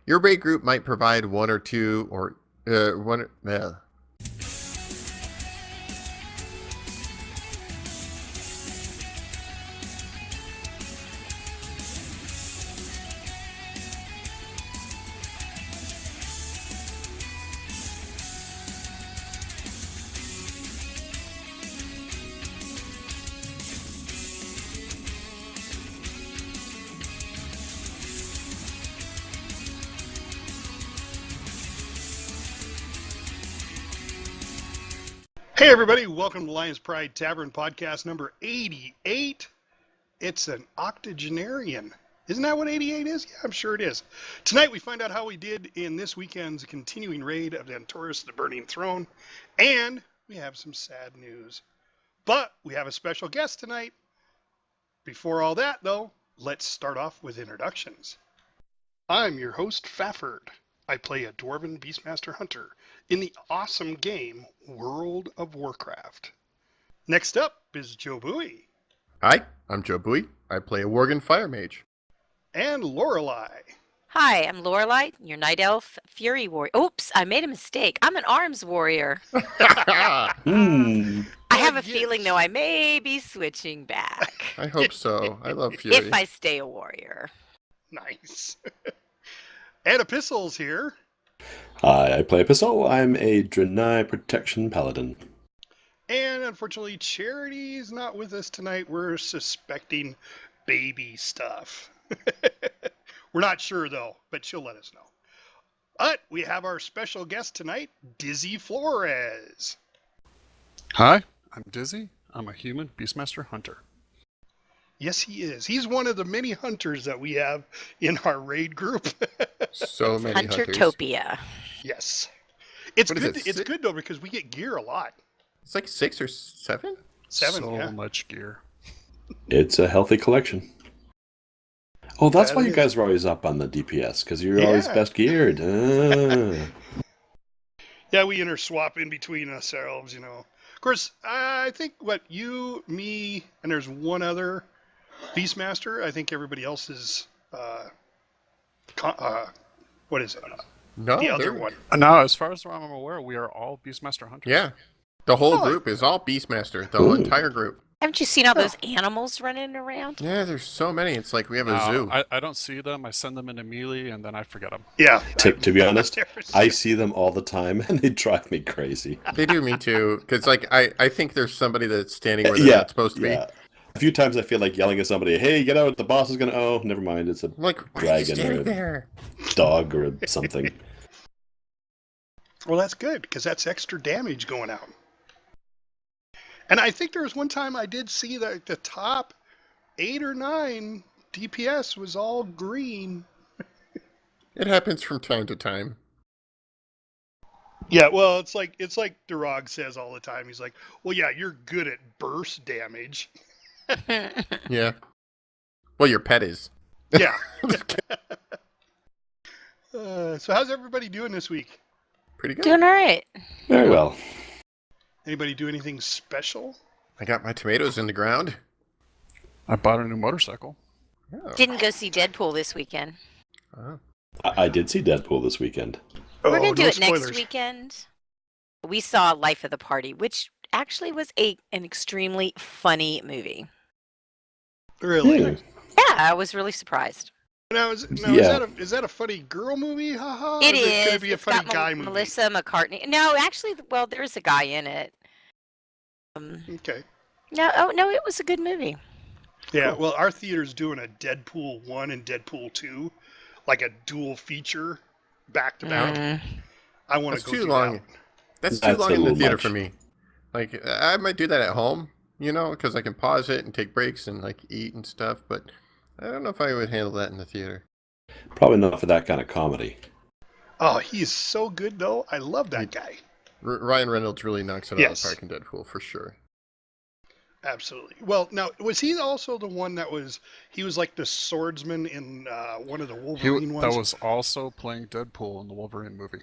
Your raid group might provide one or two or one. Hey everybody, welcome to Lions Pride Tavern podcast number 88. It's an octogenarian. Isn't that what 88 is? Yeah, I'm sure it is. Tonight we find out how we did in this weekend's continuing raid of Antorus the Burning Throne, and we have some sad news. But we have a special guest tonight. Before all that though, let's start off with introductions. I'm your host, Stafford. I play a Dwarven Beastmaster Hunter in the awesome game World of Warcraft. Next up is AskJobui. Hi, I'm AskJobui. I play a Worgen Fire Mage. And Lorelei. Hi, I'm Lorelei, your Night Elf Fury Warrior. Oops, I made a mistake. I'm an Arms Warrior. I have a feeling, though, I may be switching back. I hope so. I love Fury. If I stay a warrior. Nice. And Epistle's here. Hi, I play Epistle. I'm a Draenei Protection Paladin. And unfortunately, Charity's not with us tonight. We're suspecting baby stuff. We're not sure, though, but she'll let us know. But we have our special guest tonight, Dizzy Flores. Hi, I'm Dizzy. I'm a human Beastmaster Hunter. Yes, he is. He's one of the many hunters that we have in our raid group. So many hunters. Huntertopia. Yes. It's What is good. it, It's good, though, because we get gear a lot. It's like 6 or 7? 7, so yeah. much gear. It's a healthy collection. Oh, that's That why you is. guys are always up on the DPS, because you're always best geared. Yeah, we interswap in between ourselves, you know. Of course, I think you, me, and there's one other Beastmaster. I think everybody else is, what is it? No, The other they're- one. Now, as far as I'm aware, we are all Beastmaster Hunters. Yeah. The whole Oh. group is all Beastmaster. The Ooh. entire group. Haven't you seen all those animals running around? Yeah, there's so many. It's like we have a zoo. I don't see them. I send them into melee, and then I forget them. Yeah. To be honest, I see them all the time, and they drive me crazy. They do me too. Because I think there's somebody that's standing where they're not supposed to be. A few times I feel like yelling at somebody, hey, get out, the boss is going to... Oh, never mind, it's a I'm like, why are you dragon or standing a there? dog or something. Well, that's good, because that's extra damage going out. And I think there was one time I did see that the top 8 or 9 DPS was all green. It happens from time to time. Yeah, well, it's like Durag says all the time. He's like, well, yeah, you're good at burst damage. Yeah. Well, your pet is. Yeah. So how's everybody doing this week? Pretty good. Doing all right. Very well. Anybody do anything special? I got my tomatoes in the ground. I bought a new motorcycle. Oh. Didn't go see Deadpool this weekend. Oh. I did see Deadpool this weekend. We're going to do no it next spoilers. weekend. We saw Life of the Party, which actually was an extremely funny movie. Really? Yeah. Yeah, I was really surprised. Now, is Yeah. that a funny girl movie? Haha. It Or is. Could it be a It's funny got guy movie? Melissa McCartney. No, actually, well, there's a guy in it. Okay. No, it was a good movie. Yeah. Well, our theater's doing a Deadpool 1 and Deadpool 2, like a dual feature, back to back. I want to That's go too do long. that. That's too That's long a in the little theater much. for me. Like, I might do that at home, because I can pause it and take breaks and, eat and stuff, but I don't know if I would handle that in the theater. Probably not for that kind of comedy. Oh, he is so good, though. I love that guy. Ryan Reynolds really knocks it out of Yes. the park in Deadpool, for sure. Absolutely. Well, now, was he also the one he was like the swordsman in one of the Wolverine ones? That was also playing Deadpool in the Wolverine movie.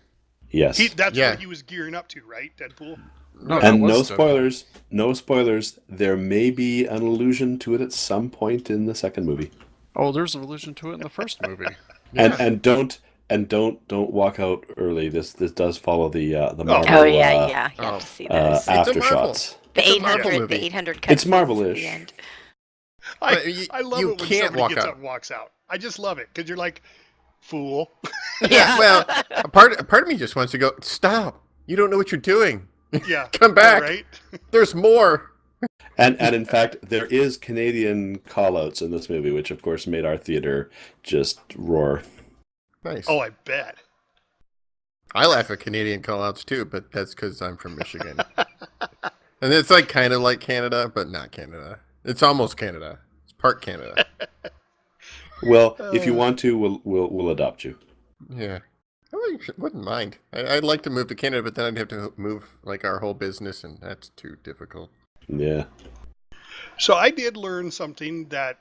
Yes. That's Yeah. what he was gearing up to, right? Deadpool? No, And that no was Deadpool. spoilers. No spoilers. There may be an allusion to it at some point in the second movie. Oh, there's an allusion to it in the first movie. Yeah. And don't And don't walk out early. This does follow the Marvel. Oh yeah. You have to see those. It's a Marvel. Aftershots. The It's a Marvel 800, movie. the 800 cutscenes It's Marvel-ish. at the end. But you- I love you it when can't somebody walk gets out. up and walks out. I just love it because you're like, fool. Yeah. Well, a part of me just wants to go, stop. You don't know what you're doing. Yeah. Come back. Right? There's more. And in fact, there is Canadian callouts in this movie, which of course made our theater just roar. Nice. Oh, I bet. I laugh at Canadian callouts too, but that's because I'm from Michigan. And it's like kind of like Canada, but not Canada. It's almost Canada. It's part Canada. Well, if you want to, we'll adopt you. Yeah. I wouldn't mind. I'd like to move to Canada, but then I'd have to move like our whole business, and that's too difficult. Yeah. So I did learn something that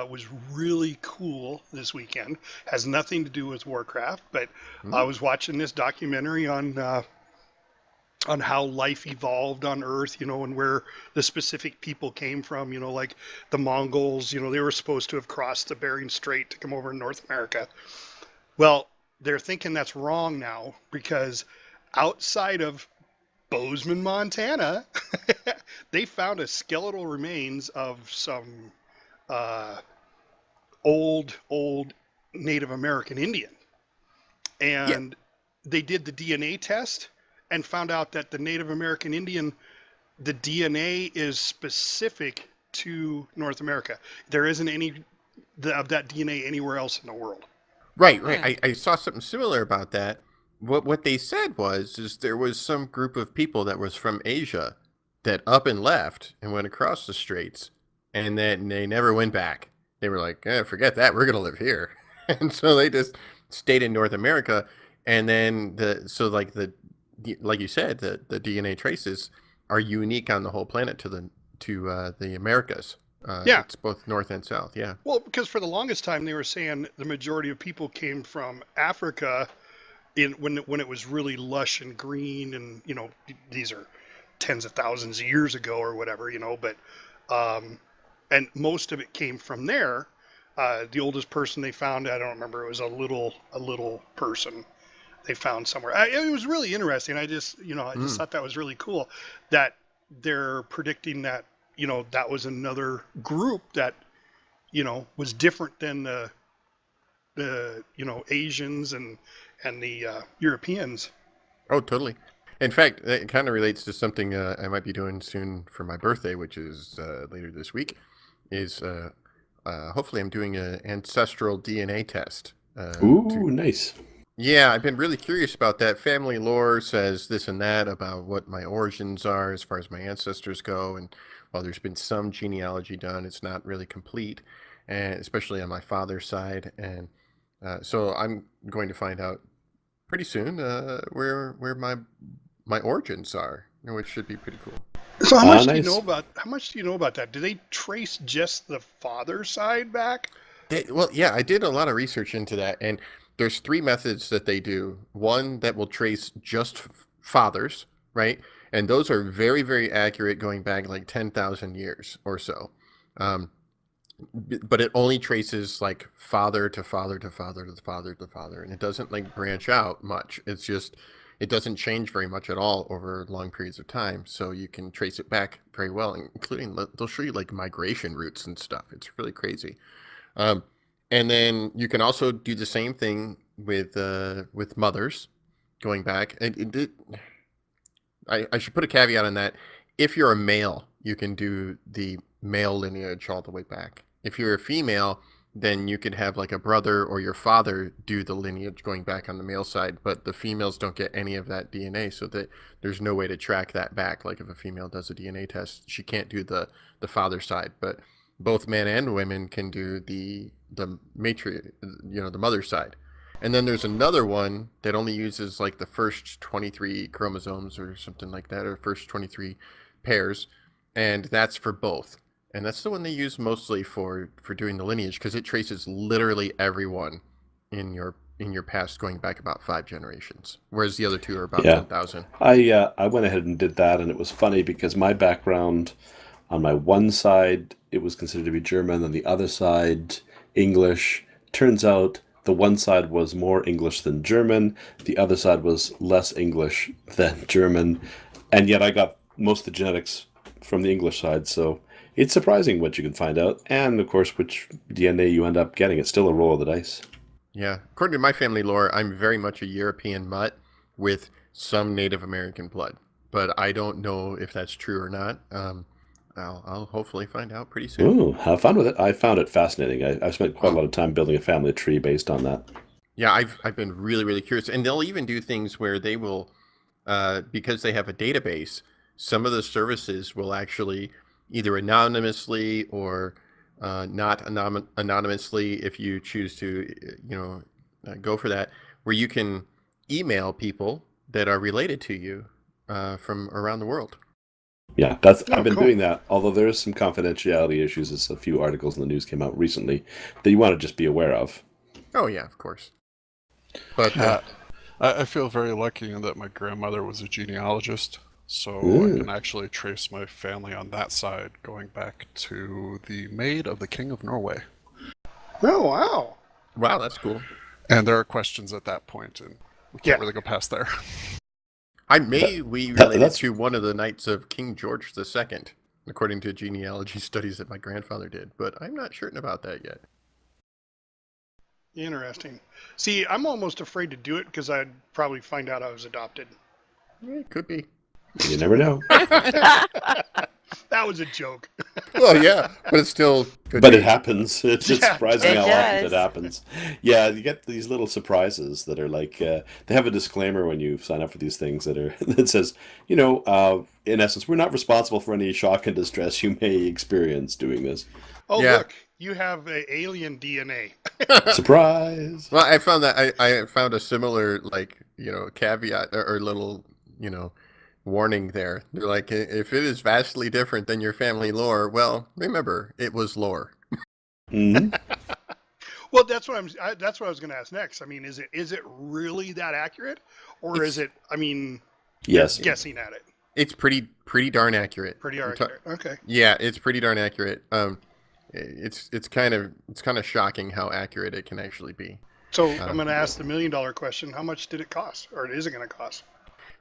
was really cool this weekend. Has nothing to do with Warcraft, but I was watching this documentary on how life evolved on Earth, and where the specific people came from, like the Mongols, they were supposed to have crossed the Bering Strait to come over in North America. Well, they're thinking that's wrong now because outside of Bozeman, Montana, they found a skeletal remains of some old Native American Indian. And they did the DNA test and found out that the Native American Indian, the DNA is specific to North America. There isn't any of that DNA anywhere else in the world. Right. I saw something similar about that. What they said is there was some group of people that was from Asia that up and left and went across the straits, and then they never went back. They were like, forget that, we're gonna live here, and so they just stayed in North America. And then like you said, the DNA traces are unique on the whole planet to the Americas. It's both north and south. Yeah. Well, because for the longest time they were saying the majority of people came from Africa, when it was really lush and green, and these are tens of thousands of years ago or whatever, but and most of it came from there. The oldest person they found, I don't remember, it was a little person they found somewhere. It was really interesting. I just thought that was really cool that they're predicting that that was another group that was different than the Asians and the Europeans. Oh, totally. In fact, it kind of relates to something I might be doing soon for my birthday, which is later this week. Is hopefully I'm doing an ancestral DNA test. Nice. Yeah, I've been really curious about that. Family lore says this and that about what my origins are as far as my ancestors go, and while there's been some genealogy done, it's not really complete, and especially on my father's side. And so I'm going to find out pretty soon where my origins are, which should be pretty cool. So how much nice. do you know about that? Do they trace just the father side back? Well, yeah, I did a lot of research into that, and there's 3 methods that they do. One that will trace just fathers, right? And those are very, very accurate, going back like 10,000 years or so. But it only traces like father to father to father to father to father, and it doesn't like branch out much. It's just, it doesn't change very much at all over long periods of time. So you can trace it back very well, including they'll show you like migration routes and stuff. It's really crazy. And then you can also do the same thing with mothers going back. And I should put a caveat on that. If you're a male, you can do the male lineage all the way back. If you're a female, then you could have like a brother or your father do the lineage going back on the male side, but the females don't get any of that DNA, so that there's no way to track that back. Like if a female does a DNA test, she can't do the father side, but both men and women can do the the mother side. And then there's another one that only uses like the first 23 chromosomes or something like that, or first 23 pairs, and that's for both. And that's the one they use mostly for doing the lineage, because it traces literally everyone in your past going back about 5 generations, whereas the other 2 are about 10,000. I went ahead and did that, and it was funny because my background, on my one side, it was considered to be German, on the other side, English. Turns out the one side was more English than German, the other side was less English than German, and yet I got most of the genetics from the English side, so it's surprising what you can find out, and of course which DNA you end up getting. It's still a roll of the dice. Yeah. According to my family lore, I'm very much a European mutt with some Native American blood, but I don't know if that's true or not. I'll hopefully find out pretty soon. Ooh, have fun with it. I found it fascinating. I've spent quite a lot of time building a family tree based on that. Yeah, I've been really, really curious. And they'll even do things where they will, because they have a database, some of the services will actually either anonymously or not anonymously, if you choose to, go for that, where you can email people that are related to you from around the world. Yeah, I've been doing that, although there's some confidentiality issues as a few articles in the news came out recently that you want to just be aware of. Oh, yeah, of course. But I feel very lucky in that my grandmother was a genealogist, so I can actually trace my family on that side, going back to the maid of the King of Norway. Oh, wow. Wow, that's cool. And there are questions at that point, and we can't really go past there. I may be related to one of the knights of King George II, according to genealogy studies that my grandfather did, but I'm not certain about that yet. Interesting. See, I'm almost afraid to do it because I'd probably find out I was adopted. It could be. You never know. That was a joke. Well, yeah, but it's still good. But it happens. It's just surprising it how often does. it happens. Yeah, you get these little surprises that are like, they have a disclaimer when you sign up for these things that says, in essence, we're not responsible for any shock and distress you may experience doing this. Oh, Yeah. look, you have alien DNA. Surprise! Well, I found that I found a similar caveat or little warning there. They're like, if it is vastly different than your family lore, well, remember it was lore. Mm-hmm. Well, that's what I was going to ask next. I mean, is it really that accurate, or is it? I mean, Yes. guessing at it. It's pretty darn accurate. Pretty accurate. Okay. Yeah, it's pretty darn accurate. It's kind of shocking how accurate it can actually be. So I'm going to ask the $1 million question: how much did it cost, or is it going to cost?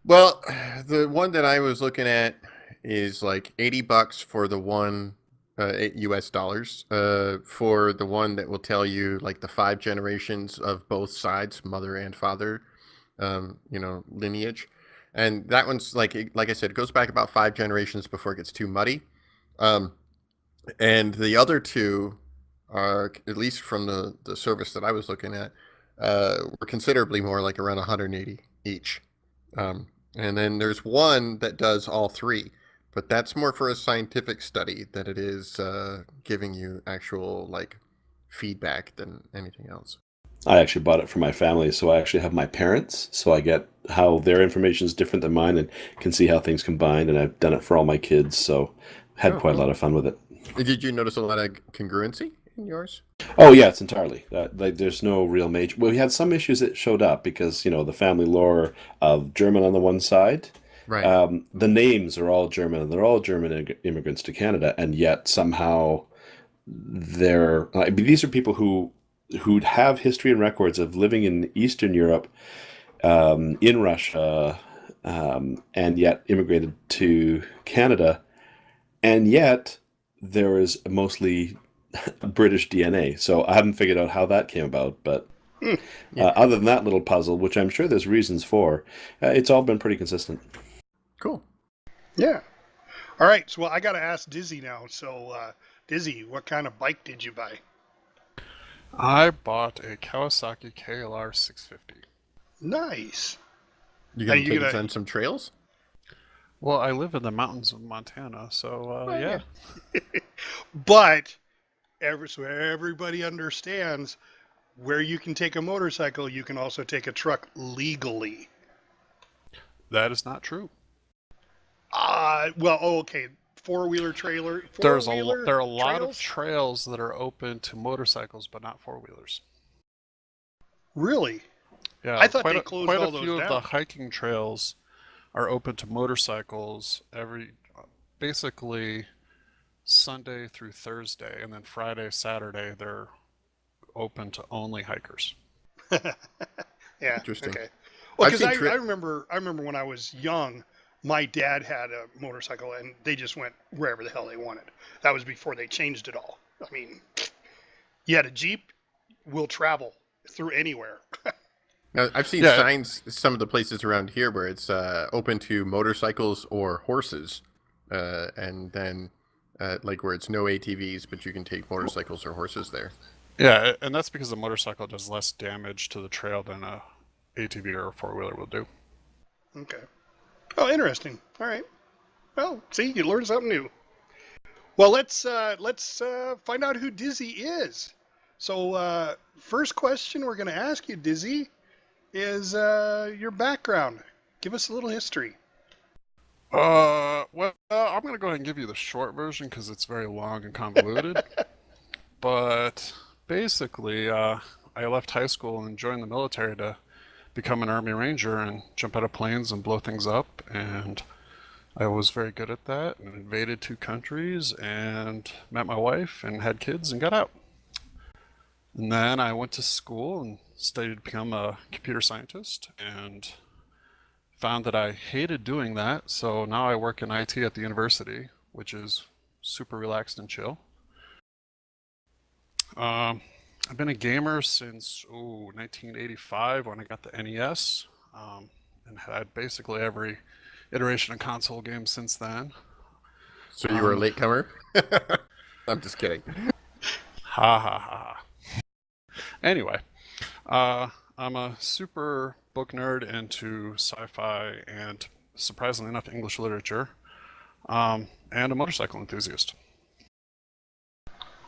Well, the one that I was looking at is like $80 for the one US dollars for the one that will tell you like the 5 generations of both sides, mother and father, lineage. And that one's like I said, it goes back about 5 generations before it gets too muddy. And the other two are, at least from the service that I was looking at, were considerably more, like around 180 each. And then there's one that does all 3, but that's more for a scientific study than it is giving you actual like feedback than anything else. I actually bought it for my family, so I actually have my parents, so I get how their information is different than mine and can see how things combine, and I've done it for all my kids, so had quite a lot of fun with it. Did you notice a lot of congruency in yours? Oh yeah, it's entirely. There's no real major. Well, we had some issues that showed up because the family lore of German on the one side, Right. the names are all German, and they're all German immigrants to Canada, and yet somehow these are people who have history and records of living in Eastern Europe, in Russia, and yet immigrated to Canada, and yet there is mostly British DNA. So I haven't figured out how that came about, but other than that little puzzle, which I'm sure there's reasons for, it's all been pretty consistent. Cool. Yeah. All right. So I got to ask Dizzy now. So Dizzy, what kind of bike did you buy? I bought a Kawasaki KLR 650. Nice. You gonna take us on some trails? Well, I live in the mountains of Montana, so yeah. But so everybody understands, where you can take a motorcycle, you can also take a truck legally. That is not true. Okay. Four-wheeler trailer. There are a lot of trails that are open to motorcycles, but not four-wheelers. Really? Yeah, I thought they closed all those down. Quite a few of the hiking trails are open to motorcycles basically Sunday through Thursday, and then Friday, Saturday they're open to only hikers. Yeah. Interesting. Okay. Well, I've because seen I remember when I was young, my dad had a motorcycle, and they just went wherever the hell they wanted. That was before they changed it all. I mean, you had a Jeep, will travel through anywhere. Now, I've seen Yeah, signs some of the places around here where it's open to motorcycles or horses, and then like where it's no ATVs, but you can take motorcycles or horses there. yeah, and that's because a motorcycle does less damage to the trail than a ATV or a four-wheeler will do. Okay. Oh, interesting. All right. Well, see, you learn something new. Well, let's find out who Dizzy is. So, first question we're going to ask you, Dizzy, is your background. Give us a little history. Well, I'm gonna go ahead and give you the short version because it's very long and convoluted. But basically, I left high school and joined the military to become an Army Ranger and jump out of planes and blow things up. And I was very good at that and invaded 2 countries and met my wife and had kids and got out. And then I went to school and studied to become a computer scientist and found that I hated doing that. So now I work in IT at the university, which is super relaxed and chill. I've been a gamer since 1985 when I got the NES, and had basically every iteration of console games since then. So you were a latecomer? I'm just kidding. Ha ha ha. Anyway, I'm a super book nerd into sci-fi and, surprisingly enough, English literature, and a motorcycle enthusiast.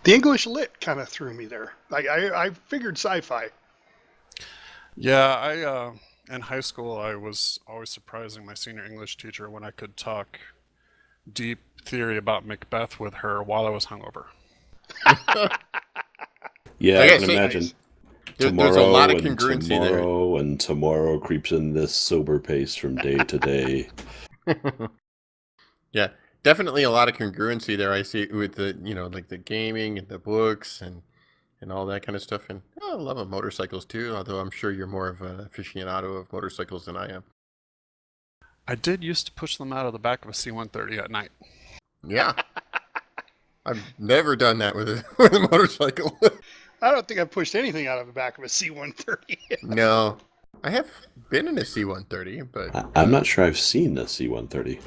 The English lit kind of threw me there. I figured sci-fi. Yeah, in high school, I was always surprising my senior English teacher when I could talk deep theory about Macbeth with her while I was hungover. Yeah, I can imagine. There's a lot of congruency tomorrow, and tomorrow creeps in this sober pace from day to day. Yeah, definitely a lot of congruency there. I see with the like the gaming and the books and all that kind of stuff. And I love of motorcycles too. Although I'm sure you're more of an aficionado of motorcycles than I am. I did used to push them out of the back of a C-130 at night. Yeah, I've never done that with a motorcycle. I don't think I pushed anything out of the back of a C-130. No, I have been in a C-130, but I'm not sure I've seen a C-130.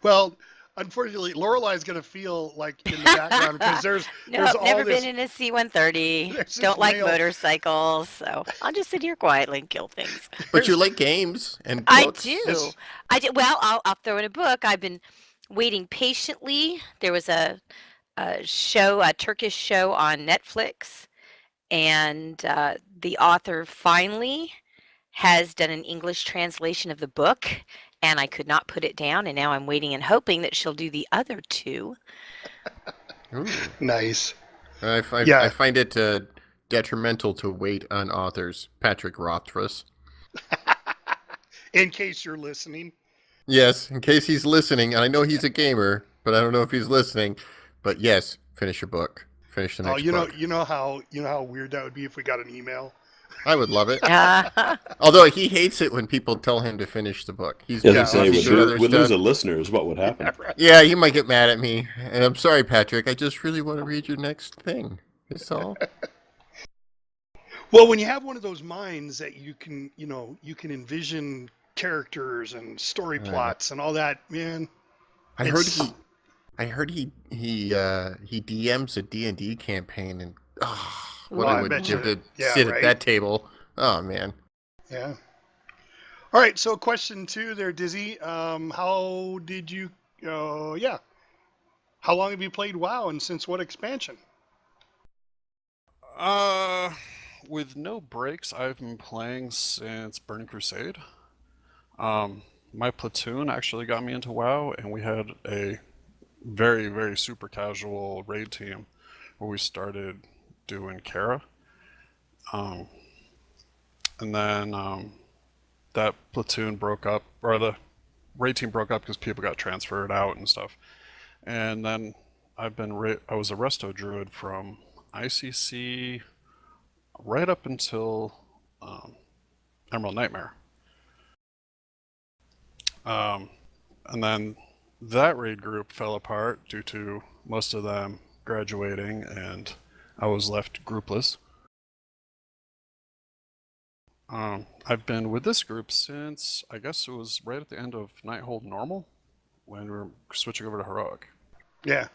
Well, unfortunately, Lorelai's going to feel like in the background because there's all never this. been in a C-130. Don't this like male- motorcycles, so I'll just sit here quietly and kill things. but you like games and I books. do. I do. Well, I'll throw in a book. I've been waiting patiently. There was a Turkish show on Netflix, and the author finally has done an English translation of the book, and I could not put it down, and now I'm waiting and hoping that she'll do the other 2. Ooh. Nice. I find it detrimental to wait on authors. Patrick Rothfuss. In case you're listening. Yes, in case he's listening, and I know he's a gamer, but I don't know if he's listening. But yes, finish your book. Finish the next book. You know how weird that would be if we got an email. I would love it. Although he hates it when people tell him to finish the book. He's Yeah, say, busy with doing other lose stuff. a listeners, what would happen? Yeah, he might get mad at me. And I'm sorry, Patrick. I just really want to read your next thing. That's all. Well, when you have one of those minds that you can envision characters and story plots and all that, man. I heard he DMs a D&D campaign, and what I would give to sit at that table. Oh man. Yeah. All right. So question 2 there, Dizzy. How did you? How long have you played WoW, and since what expansion? With no breaks, I've been playing since Burning Crusade. My platoon actually got me into WoW, and we had a very, very super casual raid team where we started doing Kara. And then that platoon broke up, or the raid team broke up because people got transferred out and stuff. And then I was a resto druid from ICC right up until Emerald Nightmare. And then that raid group fell apart due to most of them graduating, and I was left groupless. I've been with this group since, I guess it was right at the end of Nighthold Normal, when we were switching over to Heroic. Yeah.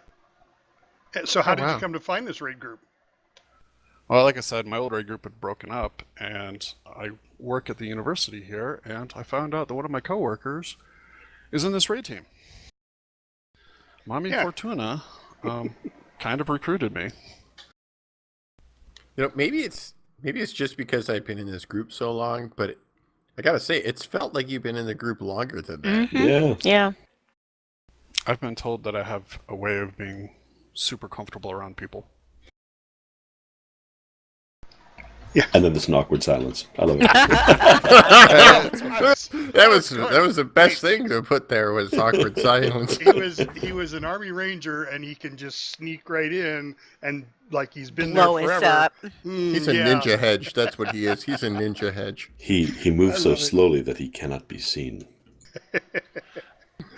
So how Oh, did wow. you come to find this raid group? Well, like I said, my old raid group had broken up, and I work at the university here, and I found out that one of my coworkers is in this raid team. Mommy Yeah. Fortuna kind of recruited me. You know, maybe it's just because I've been in this group so long, but I gotta say, it's felt like you've been in the group longer than that. Yeah. Yeah. I've been told that I have a way of being super comfortable around people. And then there's an awkward silence. I love it. that was the best thing to put there was awkward silence. He was an Army Ranger, and he can just sneak right in and like he's been Blow there us forever. up. He's a ninja hedge. That's what he is. He's a ninja hedge. He moves I so love it. slowly that he cannot be seen.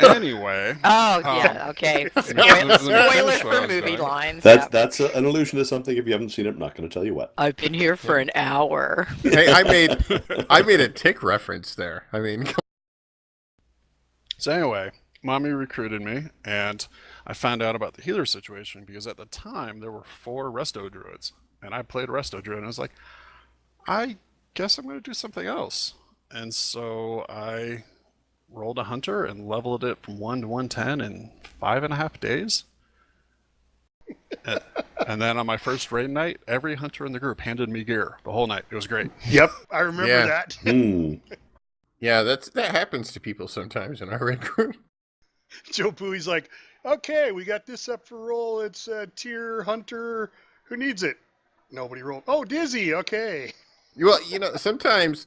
Anyway. Oh, yeah, okay. Spoiler for movie lines. That's an allusion to something. If you haven't seen it, I'm not going to tell you what. I've been here for an hour. Hey, I made a tick reference there. I mean, So anyway, Mommy recruited me, and I found out about the healer situation because at the time there were 4 Resto Druids, and I played Resto Druid, and I was like, I guess I'm going to do something else. And so I rolled a hunter and leveled it from 1 to 110 in 5.5 days. And then on my first raid night, every hunter in the group handed me gear the whole night. It was great. Yep, I remember Yeah. that. yeah, that happens to people sometimes in our red group. Joe Bowie's like, okay, we got this up for roll. It's a tier hunter. Who needs it? Nobody rolled. Oh, Dizzy. Okay. Well, you know, sometimes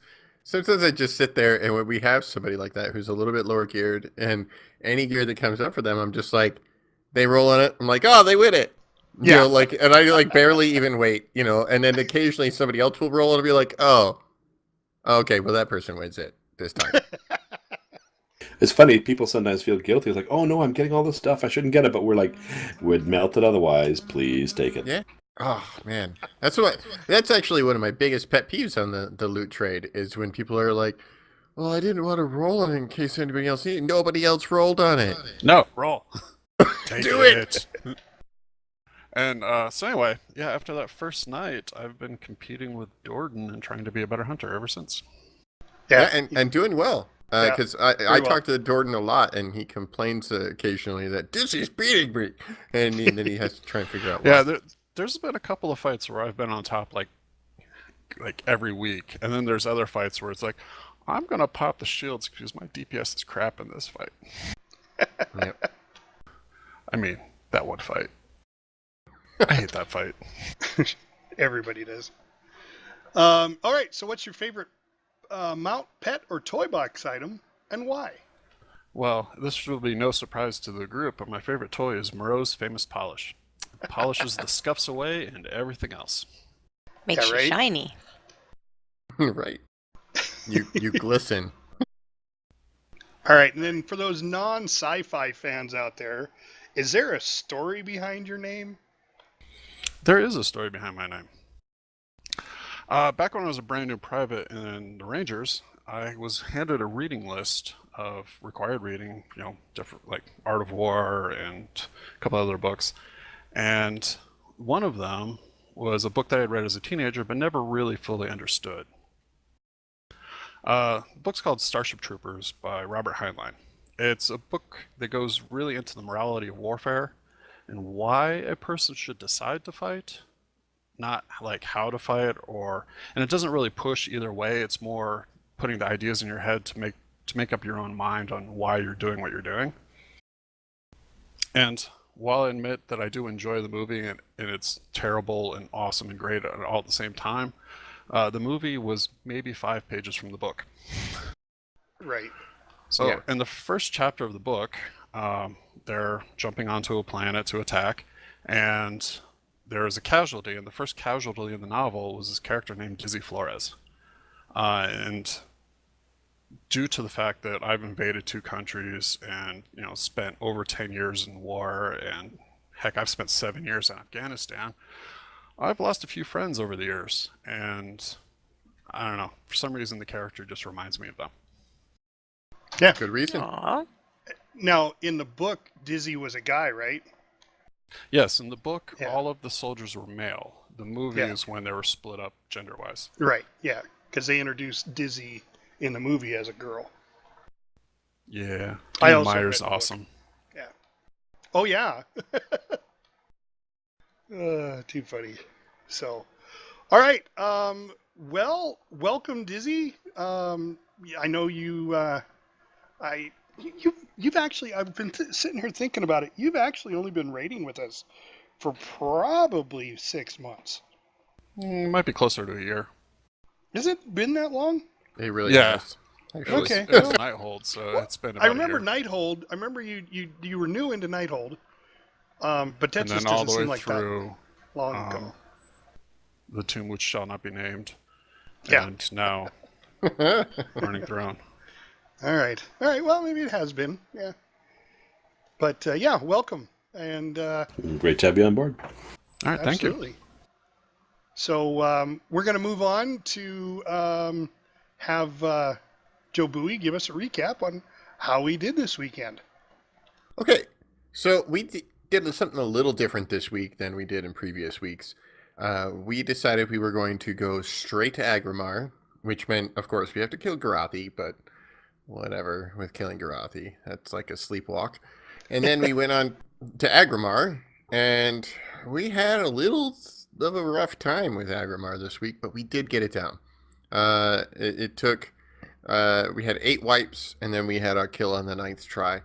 I just sit there and when we have somebody like that who's a little bit lower geared and any gear that comes up for them, I'm just like, they roll on it. I'm like, oh, they win it. You know, like, and I like barely even wait, you know, and then occasionally somebody else will roll and I'll be like, oh, okay, well, that person wins it this time. It's funny. People sometimes feel guilty. It's like, oh, no, I'm getting all this stuff. I shouldn't get it. But we're like, we'd melt it otherwise. Please take it. Yeah. Oh, man. That's actually one of my biggest pet peeves on the loot trade is when people are like, well, I didn't want to roll on it in case anybody else needed it. Nobody else rolled on it. No, roll. Take Do it. And so anyway, yeah, after that first night, I've been competing with Jordan and trying to be a better hunter ever since. Yeah, and doing well. Because I well. talk to Jordan a lot, and he complains occasionally that this is beating me, and then he has to try and figure out why. Yeah, there's been a couple of fights where I've been on top like every week, and then there's other fights where it's like, I'm gonna pop the shields because my DPS is crap in this fight. Yep. I mean, that one fight. I hate that fight. Everybody does. All right, so what's your favorite mount, pet, or toy box item, and why? Well, this will be no surprise to the group, but my favorite toy is Moreau's famous polish. It polishes the scuffs away and everything else. Makes Yeah, right? you shiny. Right. You glisten. All right, and then for those non-sci-fi fans out there, is there a story behind your name? There is a story behind my name. Back when I was a brand new private in the Rangers, I was handed a reading list of required reading, you know, different like Art of War and a couple other books. And one of them was a book that I had read as a teenager but never really fully understood. The book's called Starship Troopers by Robert Heinlein. It's a book that goes really into the morality of warfare and why a person should decide to fight, not like how to fight, and it doesn't really push either way. It's more putting the ideas in your head to make up your own mind on why you're doing what you're doing. And while I admit that I do enjoy the movie and it's terrible and awesome and great all at the same time, the movie was maybe 5 pages from the book. Right. So Yeah. in the first chapter of the book, they're jumping onto a planet to attack, and there is a casualty, and the first casualty in the novel was this character named Dizzy Flores. And due to the fact that I've invaded 2 countries and, spent over 10 years in war, and heck, I've spent 7 years in Afghanistan, I've lost a few friends over the years, and I don't know, for some reason the character just reminds me of them. Yeah. Good reason. Aw. Now, in the book, Dizzy was a guy, right? Yes, in the book, Yeah. all of the soldiers were male. The movie Yeah. is when they were split up gender-wise. Right. Yeah, because they introduced Dizzy in the movie as a girl. Yeah. I Dean also read Meyer's the book. awesome. Yeah. Oh yeah. Too funny. So, all right. Well, welcome, Dizzy. I know you. You've actually. I've been sitting here thinking about it. You've actually only been raiding with us for probably 6 months. Might be closer to a year. Has it been that long? It really Yeah. is. It was, Okay. it was Nighthold, so it's been about I remember a year. Nighthold. I remember you were new into Nighthold. But that And just then all doesn't the way seem like through that long ago. The Tomb Which Shall Not Be Named. Yeah. And now Burning Throne. All right. Well, maybe it has been. Yeah. But yeah, welcome. And Great to have you on board. All right, thank you. absolutely. So we're going to move on to have JobUI give us a recap on how we did this weekend. Okay, so we did something a little different this week than we did in previous weeks. We decided we were going to go straight to Agramar, which meant, of course, we have to kill Guidotti, but whatever with killing Guidotti. That's like a sleepwalk. And then we went on to Agramar, and we had a little of a rough time with Agramar this week, but we did get it down. It took... we had 8 wipes, and then we had our kill on the 9th try.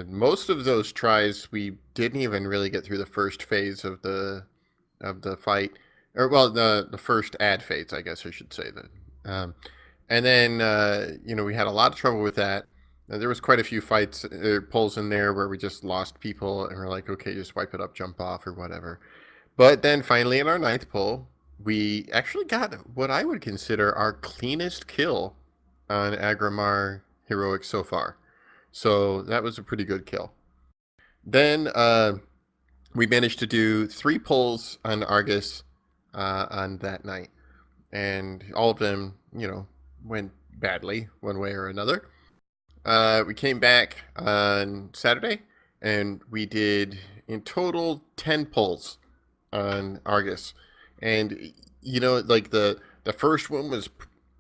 Most of those tries, we didn't even really get through the first phase of the fight, or well, the first ad phase, I guess I should say that. And then we had a lot of trouble with that. There was quite a few fights, pulls in there where we just lost people, and we're like, okay, just wipe it up, jump off, or whatever. But then finally, in our 9th pull, we actually got what I would consider our cleanest kill on Agramar Heroic so far. So that was a pretty good kill. Then we managed to do 3 pulls on Argus on that night. And all of them, went badly one way or another. We came back on Saturday and we did in total 10 pulls on Argus. And, like the first one was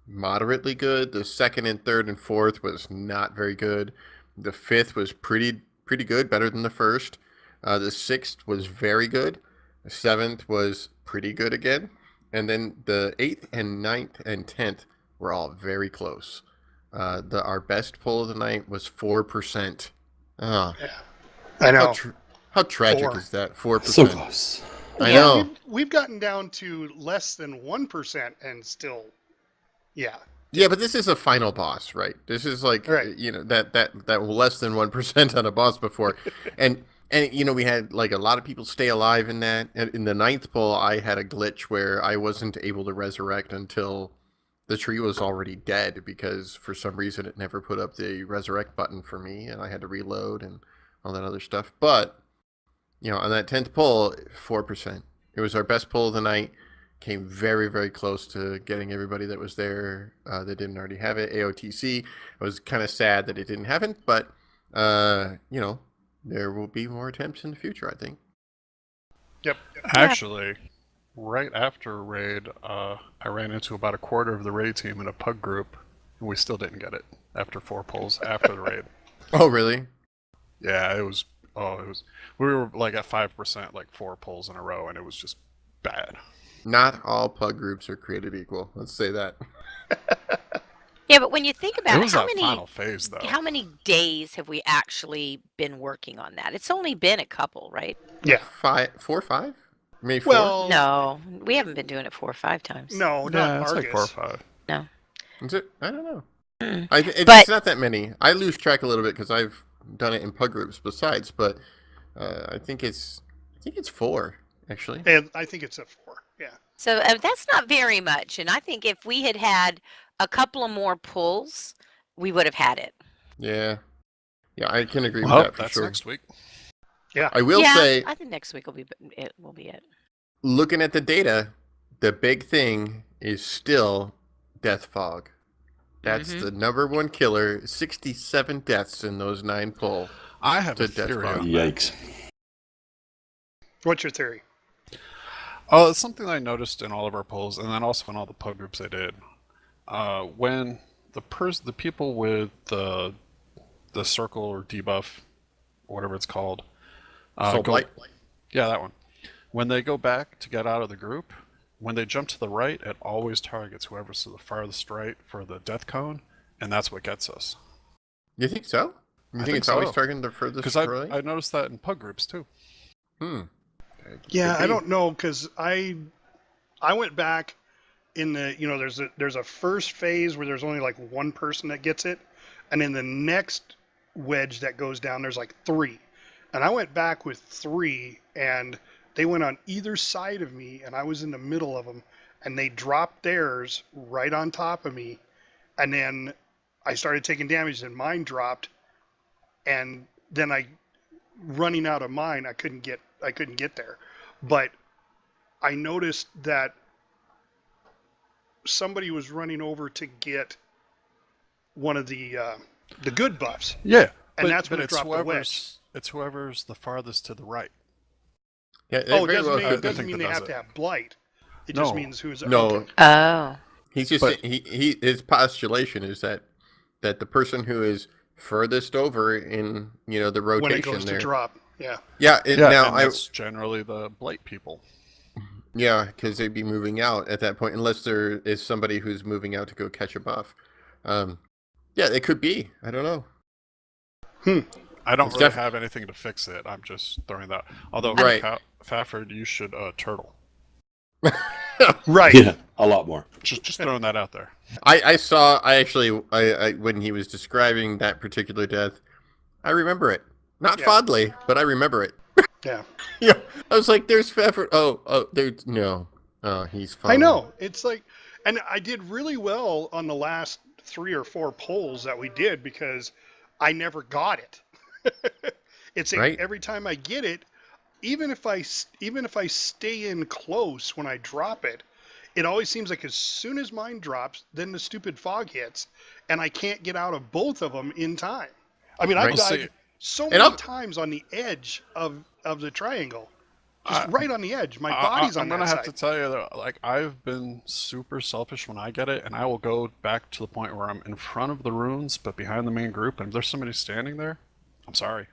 moderately good. The second and third and fourth was not very good. The 5th was pretty good, better than the first. The 6th was very good. The 7th was pretty good again. And then the 8th and 9th and 10th were all very close. Our best pull of the night was 4%. Oh, Yeah. I know. how tragic 4. is that? 4%. So close. I Yeah, know. We've gotten down to less than 1% and still, yeah. Yeah, but this is a final boss, right? This is like, Right. that less than 1% on a boss before. and we had like a lot of people stay alive in that. And in the 9th pull, I had a glitch where I wasn't able to resurrect until the tree was already dead because for some reason it never put up the resurrect button for me and I had to reload and all that other stuff. But, on that 10th pull, 4%. It was our best pull of the night. Came very, very close to getting everybody that was there that didn't already have it. AOTC. I was kind of sad that it didn't happen, but, there will be more attempts in the future, I think. Yep. Actually, right after raid, I ran into about a quarter of the raid team in a pug group, and we still didn't get it after 4 pulls after the raid. Oh, really? Yeah, it was. We were like at 5%, like 4 pulls in a row, and it was just bad. Not all pug groups are created equal. Let's say that. Yeah, but when you think about It it, was that final phase, though. how many days have we actually been working on that? It's only been a couple, right? Yeah. 4 or 5? Maybe 4? Well, No, we haven't been doing it 4 or 5 times. no, not Yeah, it's Argus. like 4 or 5. No. Is it? I don't know. Mm. It's But- not that many. I lose track a little bit because I've done it in pug groups besides, but I think it's 4. actually. And I think it's a 4. Yeah. So that's not very much. And I think if we had had a couple of more pulls, we would have had it. Yeah. Yeah, I can agree with Well, that for that's sure. next week. I will say, I think next week will be it. looking at the data, the big thing is still death fog. That's the number one killer. 67 deaths in those 9 pull. I have a to death theory fog. on that. Yikes. What's your theory? Oh, it's something that I noticed in all of our polls, and then also in all the pub groups I did. When the people with the circle or debuff, or whatever it's called, Soul Blight. yeah, that one. When they go back to get out of the group, when they jump to the right, it always targets whoever's to the farthest right for the death cone, and that's what gets us. You think so? You I think it's so. always targeting the furthest Because right? I noticed that in pub groups too. Yeah, Could I be. don't know, because I went back in the, there's a first phase where there's only like one person that gets it, and in the next wedge that goes down, there's like 3. And I went back with 3, and they went on either side of me, and I was in the middle of them, and they dropped theirs right on top of me, and then I started taking damage, and mine dropped, and then running out of mine, I couldn't get there. But I noticed that somebody was running over to get one of the good buffs. Yeah, And that's but when it it's dropped the wedge. it's whoever's the farthest to the right. Yeah, it Oh, it very doesn't well mean, could it be. doesn't mean they that does have it. to have blight. It No. just means who's No. okay. Oh. He's just But- his postulation is that the person who is furthest over in the rotation when it goes there. to drop. Yeah. Yeah, now and that's generally the blight people. because they'd be moving out at that point, unless there is somebody who's moving out to go catch a buff. Yeah, it could be. I don't know. I don't It's really def- have anything to fix it. I'm just throwing that. Although, Right. Stafford, you should turtle. Right. Yeah, a lot more. Just throwing that out there. I when he was describing that particular death, I remember it. Not Yeah. fondly, but I remember it. Yeah. Yeah, I was like, "There's Pfeffer." Oh, there's no. Oh, he's fine. I know. It's like, and I did really well on the last 3 or 4 polls that we did because I never got it. It's like Right. every time I get it, even if I stay in close when I drop it, it always seems like as soon as mine drops, then the stupid fog hits, and I can't get out of both of them in time. I mean, I've Right. died so And many I'll- times on the edge of the triangle, just right on the edge. My body's I'm on gonna that have side. to tell you that, like, I've been super selfish when I get it, and I will go back to the point where I'm in front of the runes, but behind the main group, and if there's somebody standing there, I'm sorry,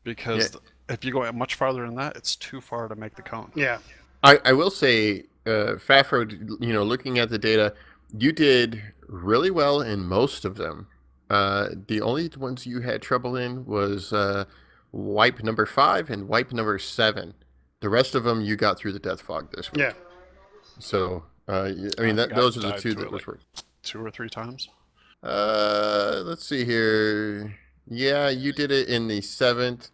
because if you go much farther than that, it's too far to make the cone. Yeah. I will say, Fafro, looking at the data, you did really well in most of them. The only ones you had trouble in was wipe number 5 and wipe number 7. The rest of them you got through the death fog this week. Yeah. So, I mean, think those are I the died 2 to that it, was like, 2 or 3 times. Let's see here. Yeah, you did it in the 7th.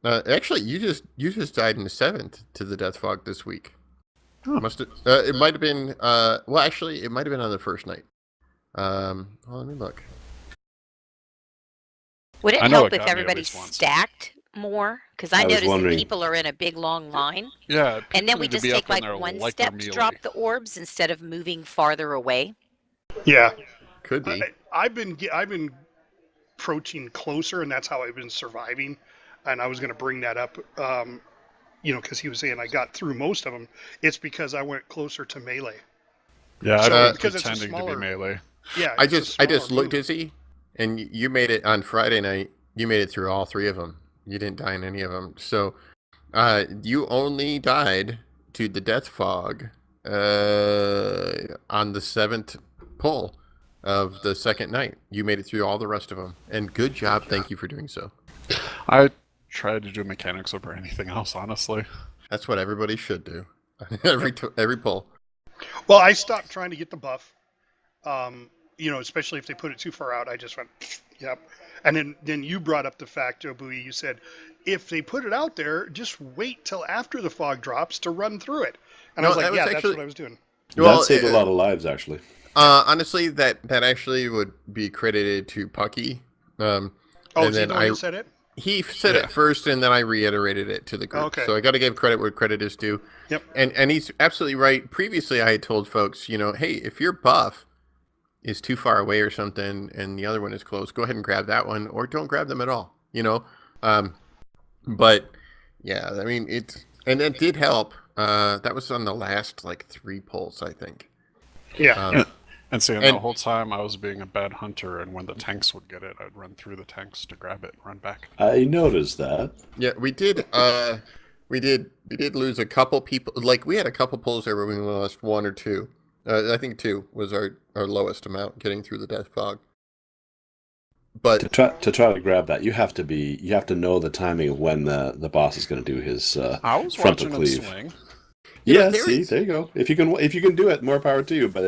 Actually, you just died in the 7th to the death fog this week. Huh. Must have. It might have been. Well, actually, it might have been on the first night. Well, let me look. Would it I know help it if got me at everybody least once. stacked more? Because I I was noticed that wondering. people are in a big long line, Yeah, and then people we need to just be take up when like they're one their step to melee. drop the orbs instead of moving farther away. Yeah. Could be. I've been approaching closer, and that's how I've been surviving. And I was going to bring that up, because he was saying I got through most of them. It's because I went closer to melee. Yeah, So, I've been because it's a pretending to smaller- be melee. Yeah. I it's a just smaller looked, move. Izzy, and you made it on Friday night. You made it through all 3 of them. You didn't die in any of them. So, you only died to the death fog on the 7th pull of the second night. You made it through all the rest of them, and good job. Thank you for doing so. I tried to do mechanics over anything else, honestly. That's what everybody should do. every pull. Well, I stopped trying to get the buff. Especially if they put it too far out, I just went, yep. And then you brought up the fact, JoBui, you said, if they put it out there, just wait till after the fog drops to run through it. And No, I was like, that was yeah, actually- that's what I was doing. Well, that saved a lot of lives, actually. Honestly, that actually would be credited to Pucky. Oh, and is he then the one who said it? He said it first, and then I reiterated it to the group. Okay. So I got to give credit where credit is due. Yep. And he's absolutely right. Previously, I had told folks, hey, if your buff is too far away or something, and the other one is close, go ahead and grab that one, or don't grab them at all. But yeah, I mean and it did help. That was on the last 3 pulls, I think. Yeah. And seeing And- the whole time I was being a bad hunter, and when the tanks would get it, I'd run through the tanks to grab it and run back. I noticed that. Yeah, we did. We did lose a couple people. We had a couple pulls there where we lost 1 or 2. I think 2 was our lowest amount getting through the death fog. But To try to grab that, you have to know the timing of when the boss is going to do his I was frontal watching him cleave. swing. Yeah, there see, is- there you go. If you can do it, more power to you. But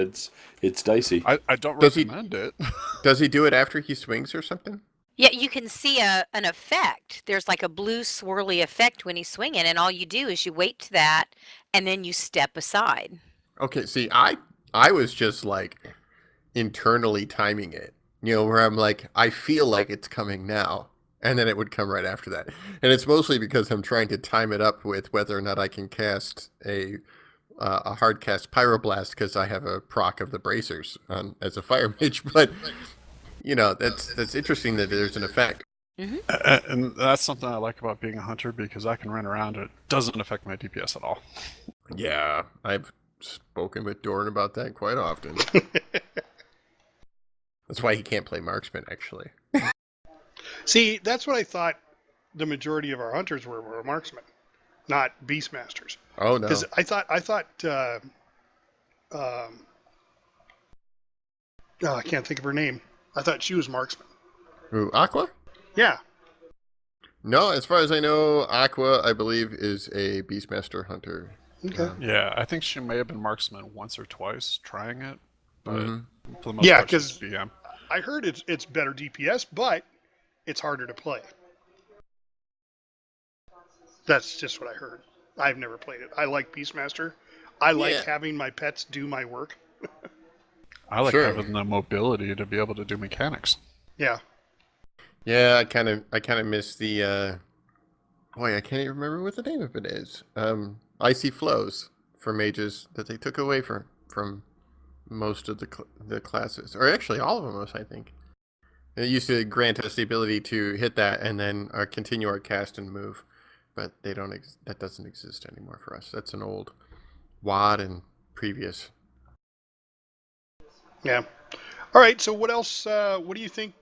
it's dicey. I don't Does he- recommend it. does he do it after he swings or something? Yeah, you can see an effect. There's like a blue swirly effect when he's swinging, and all you do is you wait to that, and then you step aside. Okay, see, I was just internally timing it, where I'm I feel like it's coming now, and then it would come right after that. And it's mostly because I'm trying to time it up with whether or not I can cast a hard cast Pyroblast because I have a proc of the bracers as a fire mage. But that's interesting that there's an effect. And that's something I like about being a hunter, because I can run around and it doesn't affect my DPS at all. Yeah, I've spoken with Dorn about that quite often. That's why he can't play marksman, actually. See, that's what I thought the majority of our hunters were marksmen, not beastmasters. Oh no. Because I thought I can't think of her name. I thought she was marksman. Ooh, Aqua? Yeah. No, as far as I know, Aqua, I believe, is a Beastmaster hunter. Okay. Yeah, I think she may have been marksman once or twice trying it, but Mhm. for the most Yeah, part, she's 'cause- BM. I heard it's better DPS, but it's harder to play. That's just what I heard. I've never played it. I like Beastmaster. I like Yeah. having my pets do my work. I like Sure. having the mobility to be able to do mechanics. Yeah. Yeah, I kind of miss the. Boy, I can't even remember what the name of it is. Icy Flows for mages that they took away from most of the classes, or actually all of them, I think. It used to grant us the ability to hit that and then continue our cast and move, but they don't. That doesn't exist anymore for us. That's an old WAD and previous. Yeah. All right. So what else? What do you think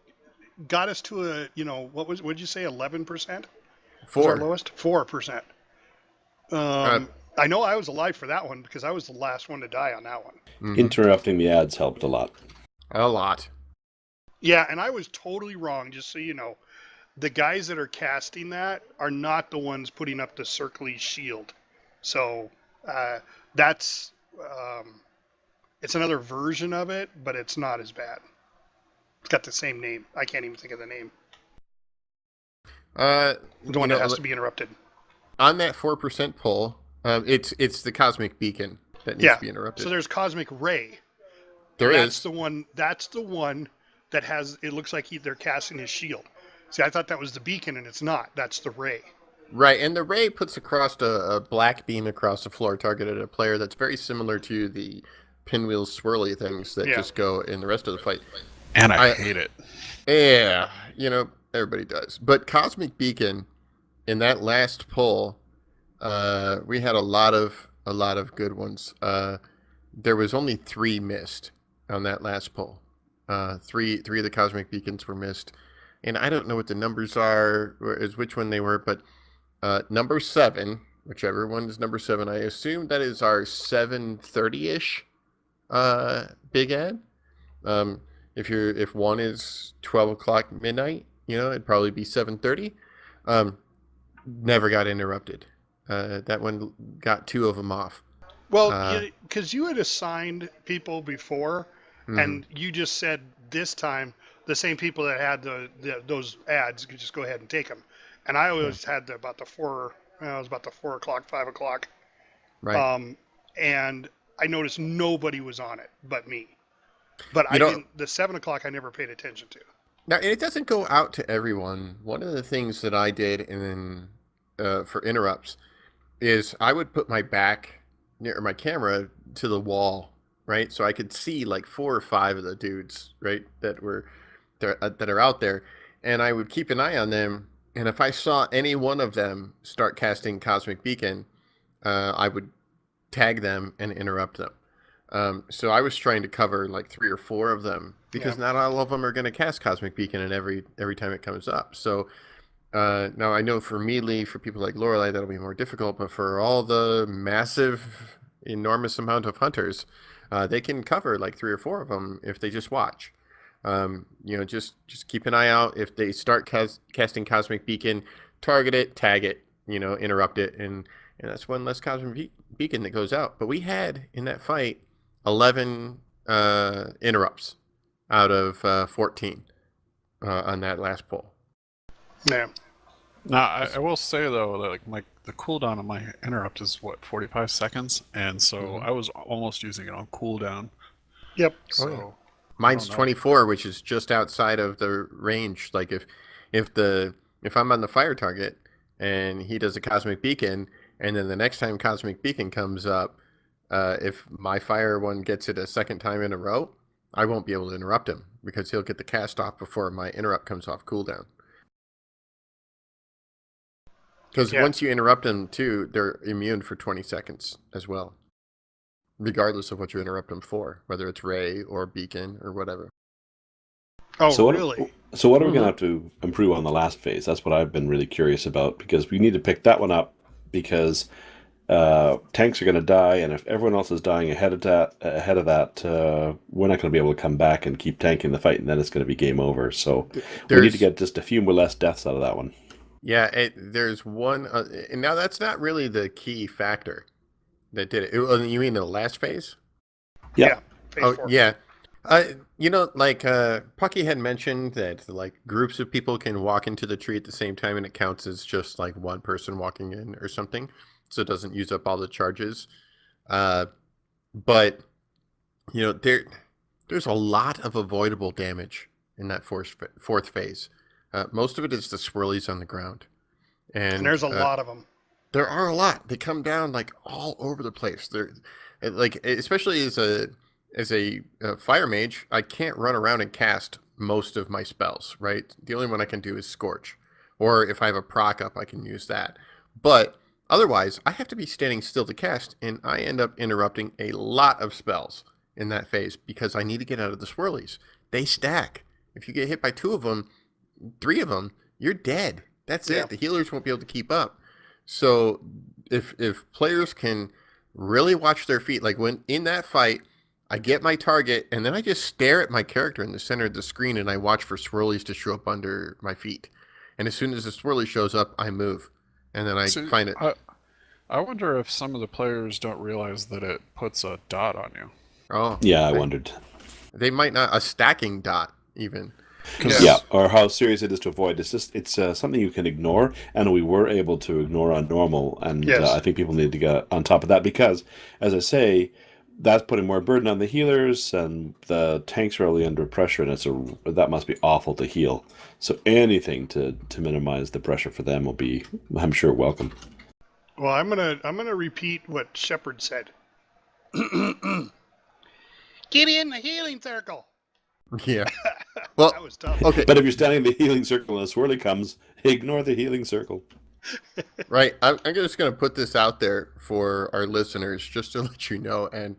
got us to a? What did you say? 11%? Was our 4. lowest? 4%. I know I was alive for that one because I was the last one to die on that one. Mhm. Interrupting the ads helped a lot. A lot. Yeah, and I was totally wrong. Just so you know, the guys that are casting that are not the ones putting up the circly shield. So that's it's another version of it, but it's not as bad. It's got the same name. I can't even think of the name. The one that has to be interrupted. On that 4% pull, it's the Cosmic Beacon that needs Yeah. to be interrupted. So there's Cosmic Ray. There That's is. the one. That's the one that has. It looks like they're casting his shield. See, I thought that was the beacon, and it's not. That's the ray. Right, and the ray puts across a black beam across the floor targeted at a player that's very similar to the pinwheel swirly things that Yeah. just go in the rest of the fight. And I I- hate it. Yeah, everybody does. But Cosmic Beacon, in that last pull, we had a lot of good ones. There was only 3 missed on that last pull. Three of the Cosmic Beacons were missed, and I don't know what the numbers are, or is which one they were, but number 7, whichever one is number 7, I assume that is our 7:30-ish big ad. If one is 12 o'clock midnight, it'd probably be 7:30. Never got interrupted. That one got 2 of them off. Well, because you had assigned people before, Mhm. and you just said this time the same people that had those ads could just go ahead and take them. and I always had about the 4 o'clock, 5 o'clock. Right. And I noticed nobody was on it but me. But the 7 o'clock I never paid attention to. Now, it doesn't go out to everyone. One of the things that I did for interrupts is I would put my back near my camera to the wall, right? So I could see like 4 or 5 of the dudes, right, that are out there, and I would keep an eye on them. And if I saw any one of them start casting Cosmic Beacon, I would tag them and interrupt them. So I was trying to cover like 3 or 4 of them because not all of them are going to cast Cosmic Beacon and every time it comes up. So now I know for melee, for people like Lorelei, that'll be more difficult, but for all the massive, enormous amount of hunters, they can cover like 3 or 4 of them if they just watch. Just keep an eye out. If they start casting Cosmic Beacon, target it, tag it, interrupt it, and that's one less Cosmic Beacon that goes out. But we had in that fight 11 interrupts out of 14 on that last pull. Yeah. Now, I will say though that like the cooldown on my interrupt is 45 seconds, and so I was almost using it on cooldown. Yep. So mine's 24, which is just outside of the range. Like if I'm on the fire target and he does a Cosmic Beacon, and then the next time Cosmic Beacon comes up, if my fire one gets it a second time in a row, I won't be able to interrupt him because he'll get the cast off before my interrupt comes off cooldown. Because once you interrupt them too, they're immune for 20 seconds as well, regardless of what you interrupt them for, whether it's Ray or Beacon or whatever. Oh, So really? So what are we going to have to improve on the last phase? That's what I've been really curious about, because we need to pick that one up, because tanks are going to die, and if everyone else is dying ahead of that, we're not going to be able to come back and keep tanking the fight, and then it's going to be game over. So we need to get just a few more less deaths out of that one. Yeah, there's one, and now that's not really the key factor that did it. You mean the last phase? Yeah. Phase 4. Yeah. Pucky had mentioned that like groups of people can walk into the tree at the same time, and it counts as just like one person walking in or something, so it doesn't use up all the charges. But there's a lot of avoidable damage in that fourth phase. Most of it is the swirlies on the ground, and there's a lot of them. There are a lot. They come down like all over the place. They're like, especially as a fire mage, I can't run around and cast most of my spells, right? The only one I can do is Scorch, or if I have a proc up, I can use that. But otherwise, I have to be standing still to cast, and I end up interrupting a lot of spells in that phase because I need to get out of the swirlies. They stack. If you get hit by 2 of them, 3 of them, you're dead. That's it. The healers won't be able to keep up. So if players can really watch their feet, like when in that fight, I get my target, and then I just stare at my character in the center of the screen, and I watch for swirlies to show up under my feet. And as soon as the swirly shows up, I move, and then I find it. I wonder if some of the players don't realize that it puts a dot on you. Oh, yeah, I wondered. They might not, a stacking dot even. Yeah, or how serious it is to avoid. It's something you can ignore, and we were able to ignore on normal, and I think people need to get on top of that, because, as I say, that's putting more burden on the healers, and the tanks are really under pressure, and that must be awful to heal. So anything to minimize the pressure for them will be, I'm sure, welcome. Well, I'm gonna repeat what Shepard said. Get in the healing circle. Yeah. Well, that was tough. Okay. But if you're standing in the healing circle and a swirly comes, ignore the healing circle. Right. I'm just going to put this out there for our listeners just to let you know. And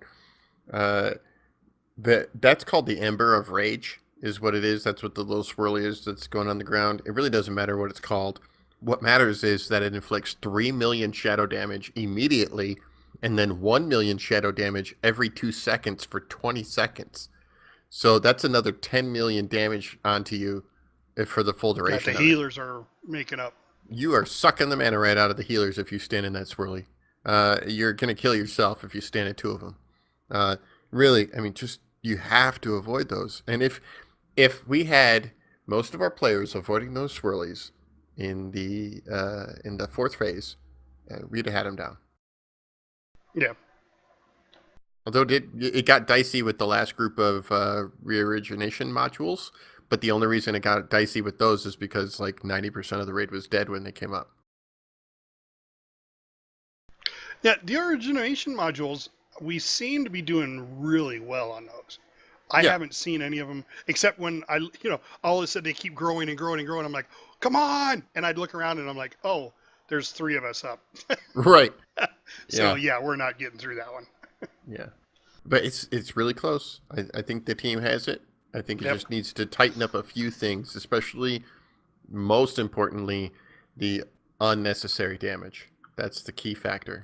that's called the Ember of Rage is what it is. That's what the little swirly is that's going on the ground. It really doesn't matter what it's called. What matters is that it inflicts 3 million shadow damage immediately, and then 1 million shadow damage every 2 seconds for 20 seconds. So that's another 10 million damage onto you for the full duration. The healers are making up. You are sucking the mana right out of the healers if you stand in that swirly. You're going to kill yourself if you stand at 2 of them. Really, I mean, just you have to avoid those. And if we had most of our players avoiding those swirlies, in the 4th phase, we'd have had him down. Yeah. Although it got dicey with the last group of reorigination modules, but the only reason it got dicey with those is because like 90% of the raid was dead when they came up. Yeah, the origination modules, we seem to be doing really well on those. I haven't seen any of them, except when all of a sudden they keep growing and growing and growing. I'm like, come on! And I'd look around and I'm like, oh, there's 3 of us up. Right. So yeah, we're not getting through that one. Yeah. But it's really close. I think the team has it. I think it just needs to tighten up a few things, especially, most importantly, the unnecessary damage. That's the key factor.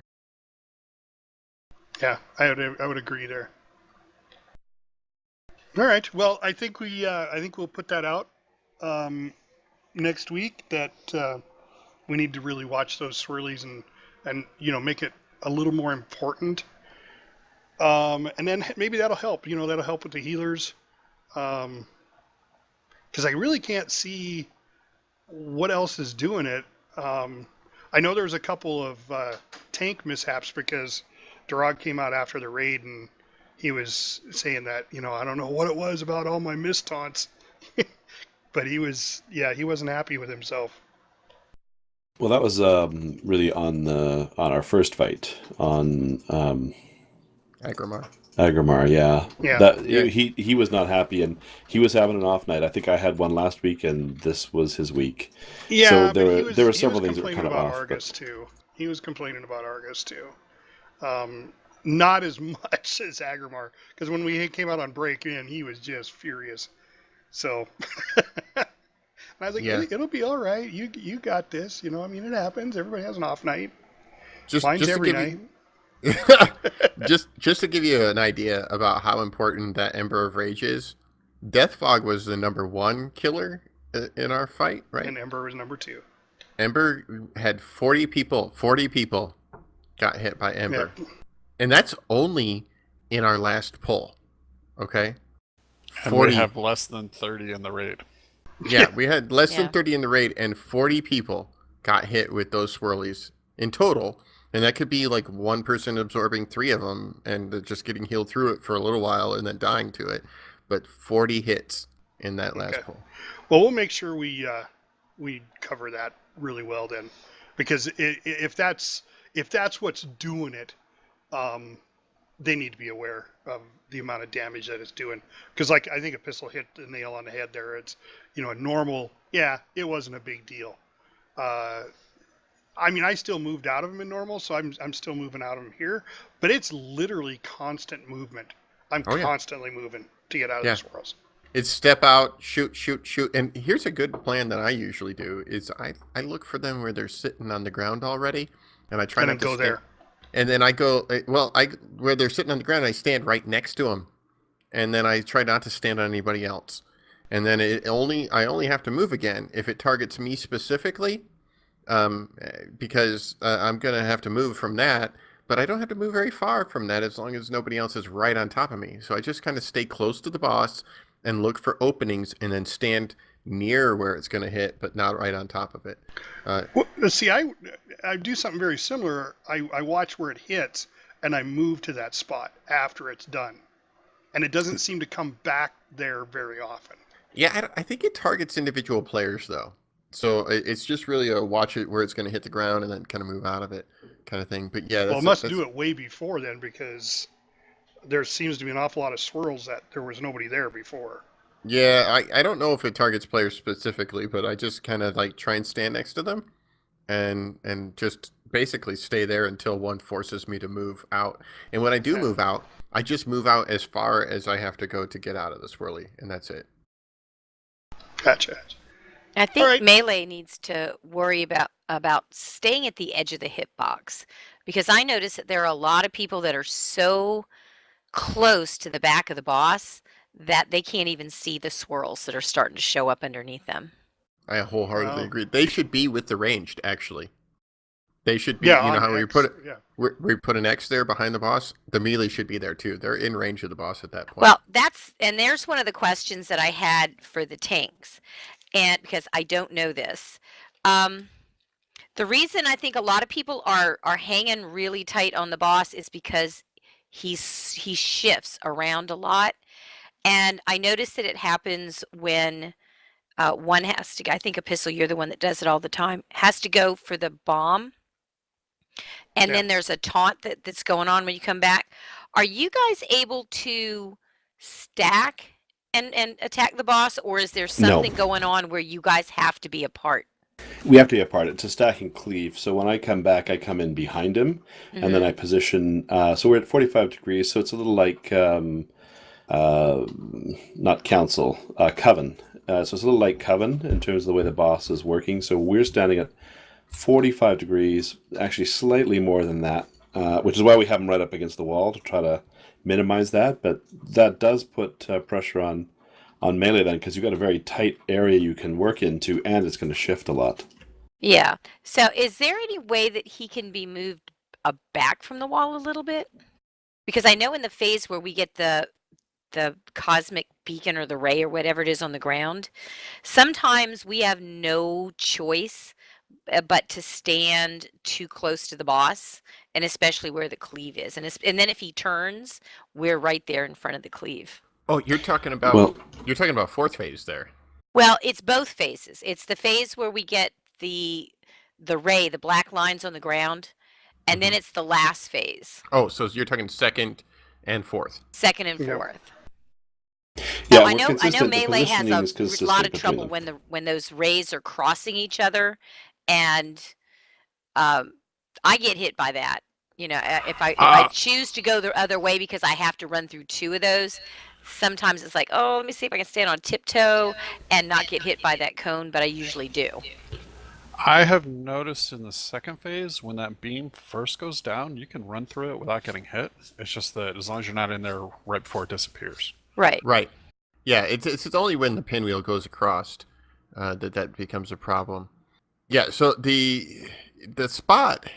Yeah, I would agree there. All right. Well, I think we'll put that out next week. That we need to really watch those swirlies and make it a little more important. And then maybe that'll help. That'll help with the healers. Because I really can't see what else is doing it. I know there's a couple of tank mishaps because Durag came out after the raid and he was saying that, I don't know what it was about all my miss taunts. But he wasn't happy with himself. Well, that was really on our first fight on Agrimar, yeah. He was not happy, and he was having an off night. I think I had one last week, and this was his week. Yeah, so there were several things that were kind of off. He was complaining about Argus too. Not as much as Agrimar, because when we came out on break-in, he was just furious. So, and I was like, it'll be all right. You got this. It happens. Everybody has an off night. Mine's every night. just to give you an idea about how important that Ember of Rage is, Death Fog was the number 1 killer in our fight, right? And Ember was number 2. Ember had 40 people got hit by Ember. Yeah. And that's only in our last pull, okay? And we have less than 30 in the raid. Yeah, we had less than 30 in the raid, and 40 people got hit with those swirlies in total. And that could be like one person absorbing 3 of them and just getting healed through it for a little while and then dying to it. But 40 hits in that last pull. Well, we'll make sure we cover that really well then, because if that's what's doing it, they need to be aware of the amount of damage that it's doing. Because I think a pistol hit the nail on the head there. It's a normal. Yeah, it wasn't a big deal. I still moved out of them in normal, so I'm still moving out of them here. But it's literally constant movement. I'm constantly moving to get out of the swirls. It's step out, shoot. And here's a good plan that I usually do is I look for them where they're sitting on the ground already, and I try not to go there. And then I go, where they're sitting on the ground, I stand right next to them. And then I try not to stand on anybody else. And then I only have to move again if it targets me specifically, because I'm going to have to move from that. But I don't have to move very far from that as long as nobody else is right on top of me. So I just kind of stay close to the boss and look for openings and then stand near where it's going to hit, but not right on top of it. See, I do something very similar. I watch where it hits, and I move to that spot after it's done. And it doesn't seem to come back there very often. Yeah, I think it targets individual players, though. So it's just really a watch it where it's going to hit the ground and then kind of move out of it kind of thing. But yeah, it must do it way before then, because there seems to be an awful lot of swirls that there was nobody there before. Yeah, I don't know if it targets players specifically, but I just kind of try and stand next to them and just basically stay there until one forces me to move out. And when I do move out, I just move out as far as I have to go to get out of the swirly, and that's it. Gotcha. I think Melee needs to worry about staying at the edge of the hitbox, because I notice that there are a lot of people that are so close to the back of the boss that they can't even see the swirls that are starting to show up underneath them. I wholeheartedly agree. They should be with the ranged, actually. They should be, how we put it, we put an X there behind the boss, the melee should be there too. They're in range of the boss at that point. Well, there's one of the questions that I had for the tanks, and because I don't know this, The reason I think a lot of people are hanging really tight on the boss is because he shifts around a lot, and I notice that it happens when one has to. I think Epistle, you're the one that does it all the time. Has to go for the bomb, and Yeah. then there's a taunt that's going on when you come back. Are you guys able to stack and attack the boss, or is there something going on where you guys have to be apart? We have to be apart. It's a stack and cleave. So when I come back, I come in behind him, and then I position. So we're at 45 degrees. So it's a little like not council, coven. So it's a little like coven in terms of the way the boss is working. So we're standing at 45 degrees, actually slightly more than that, which is why we have him right up against the wall to try to minimize that. But that does put pressure on melee then, because you've got a very tight area you can work into, and it's going to shift a lot. Yeah. So is there any way that he can be moved back from the wall a little bit? Because I know in the phase where we get the cosmic beacon or the ray or whatever it is on the ground, sometimes we have no choice but to stand too close to the boss, and especially where the cleave is. And then if he turns, we're right there in front of the cleave. Oh, you're talking about fourth phase there. Well, it's both phases. It's the phase where we get the ray, the black lines on the ground, and then it's the last phase. Oh, so you're talking second and fourth. Second and Yep. fourth. Yeah, Now, we're I know consistent. The melee has positioning is a consistent lot of between trouble them. when those rays are crossing each other, and I get hit by that. You know, if I choose to go the other way because I have to run through two of those, sometimes it's like, oh, let me see if I can stand on tiptoe and not get hit by that cone, but I usually do. I have noticed in the second phase, when that beam first goes down, you can run through it without getting hit. It's just that as long as you're not in there right before it disappears. Right. Right. Yeah, it's only when the pinwheel goes across that becomes a problem. Yeah, so the spot,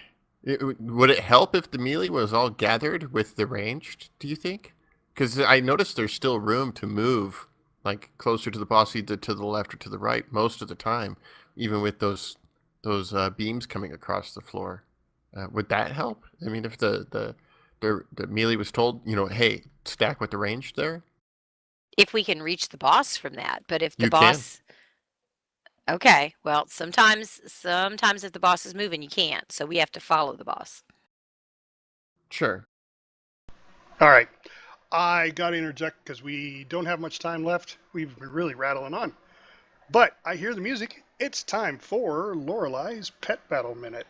would it help if the melee was all gathered with the ranged, do you think? Because I noticed there's still room to move, like closer to the boss, either to the left or to the right, most of the time, even with those beams coming across the floor. Would that help? I mean, if the melee was told, hey, stack with the ranged there. If we can reach the boss from that, but if the You boss, okay, well, sometimes if the boss is moving, you can't, so we have to follow the boss. Sure. All right. I got to interject because we don't have much time left. We've been really rattling on. But I hear the music. It's time for Lorelei's Pet Battle Minute.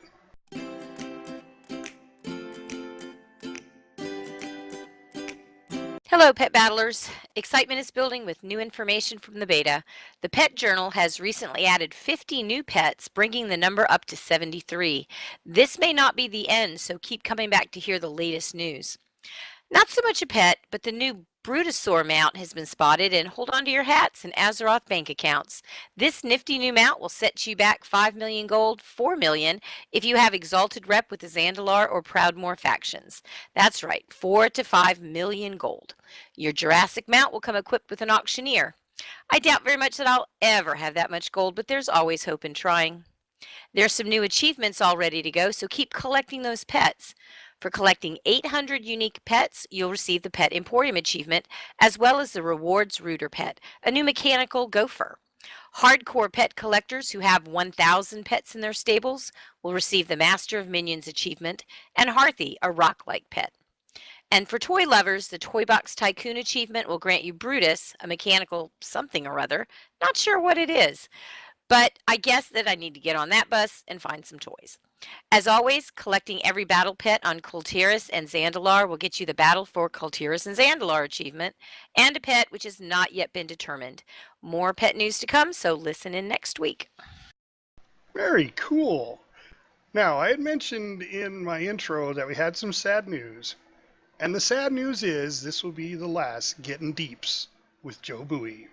Hello, pet battlers. Excitement is building with new information from the beta. The Pet Journal has recently added 50 new pets, bringing the number up to 73. This may not be the end, so keep coming back to hear the latest news. Not so much a pet, but the new Brutosaur mount has been spotted, and hold on to your hats and Azeroth bank accounts. This nifty new mount will set you back 5 million gold, 4 million, if you have Exalted Rep with the Zandalar or Proudmoore factions. That's right, 4 to 5 million gold. Your Jurassic mount will come equipped with an auctioneer. I doubt very much that I'll ever have that much gold, but there's always hope in trying. There's some new achievements all ready to go, so keep collecting those pets. For collecting 800 unique pets, you'll receive the Pet Emporium achievement, as well as the Rewards Rooter pet, a new mechanical gopher. Hardcore pet collectors who have 1,000 pets in their stables will receive the Master of Minions achievement, and Harthy, a rock-like pet. And for toy lovers, the Toy Box Tycoon achievement will grant you Brutus, a mechanical something or other, not sure what it is. But I guess that I need to get on that bus and find some toys. As always, collecting every battle pet on Kultiris and Zandalar will get you the Battle for Kultiris and Zandalar achievement, and a pet which has not yet been determined. More pet news to come, so listen in next week. Very cool. Now, I had mentioned in my intro that we had some sad news. And the sad news is this will be the last Getting Deeps with JobUI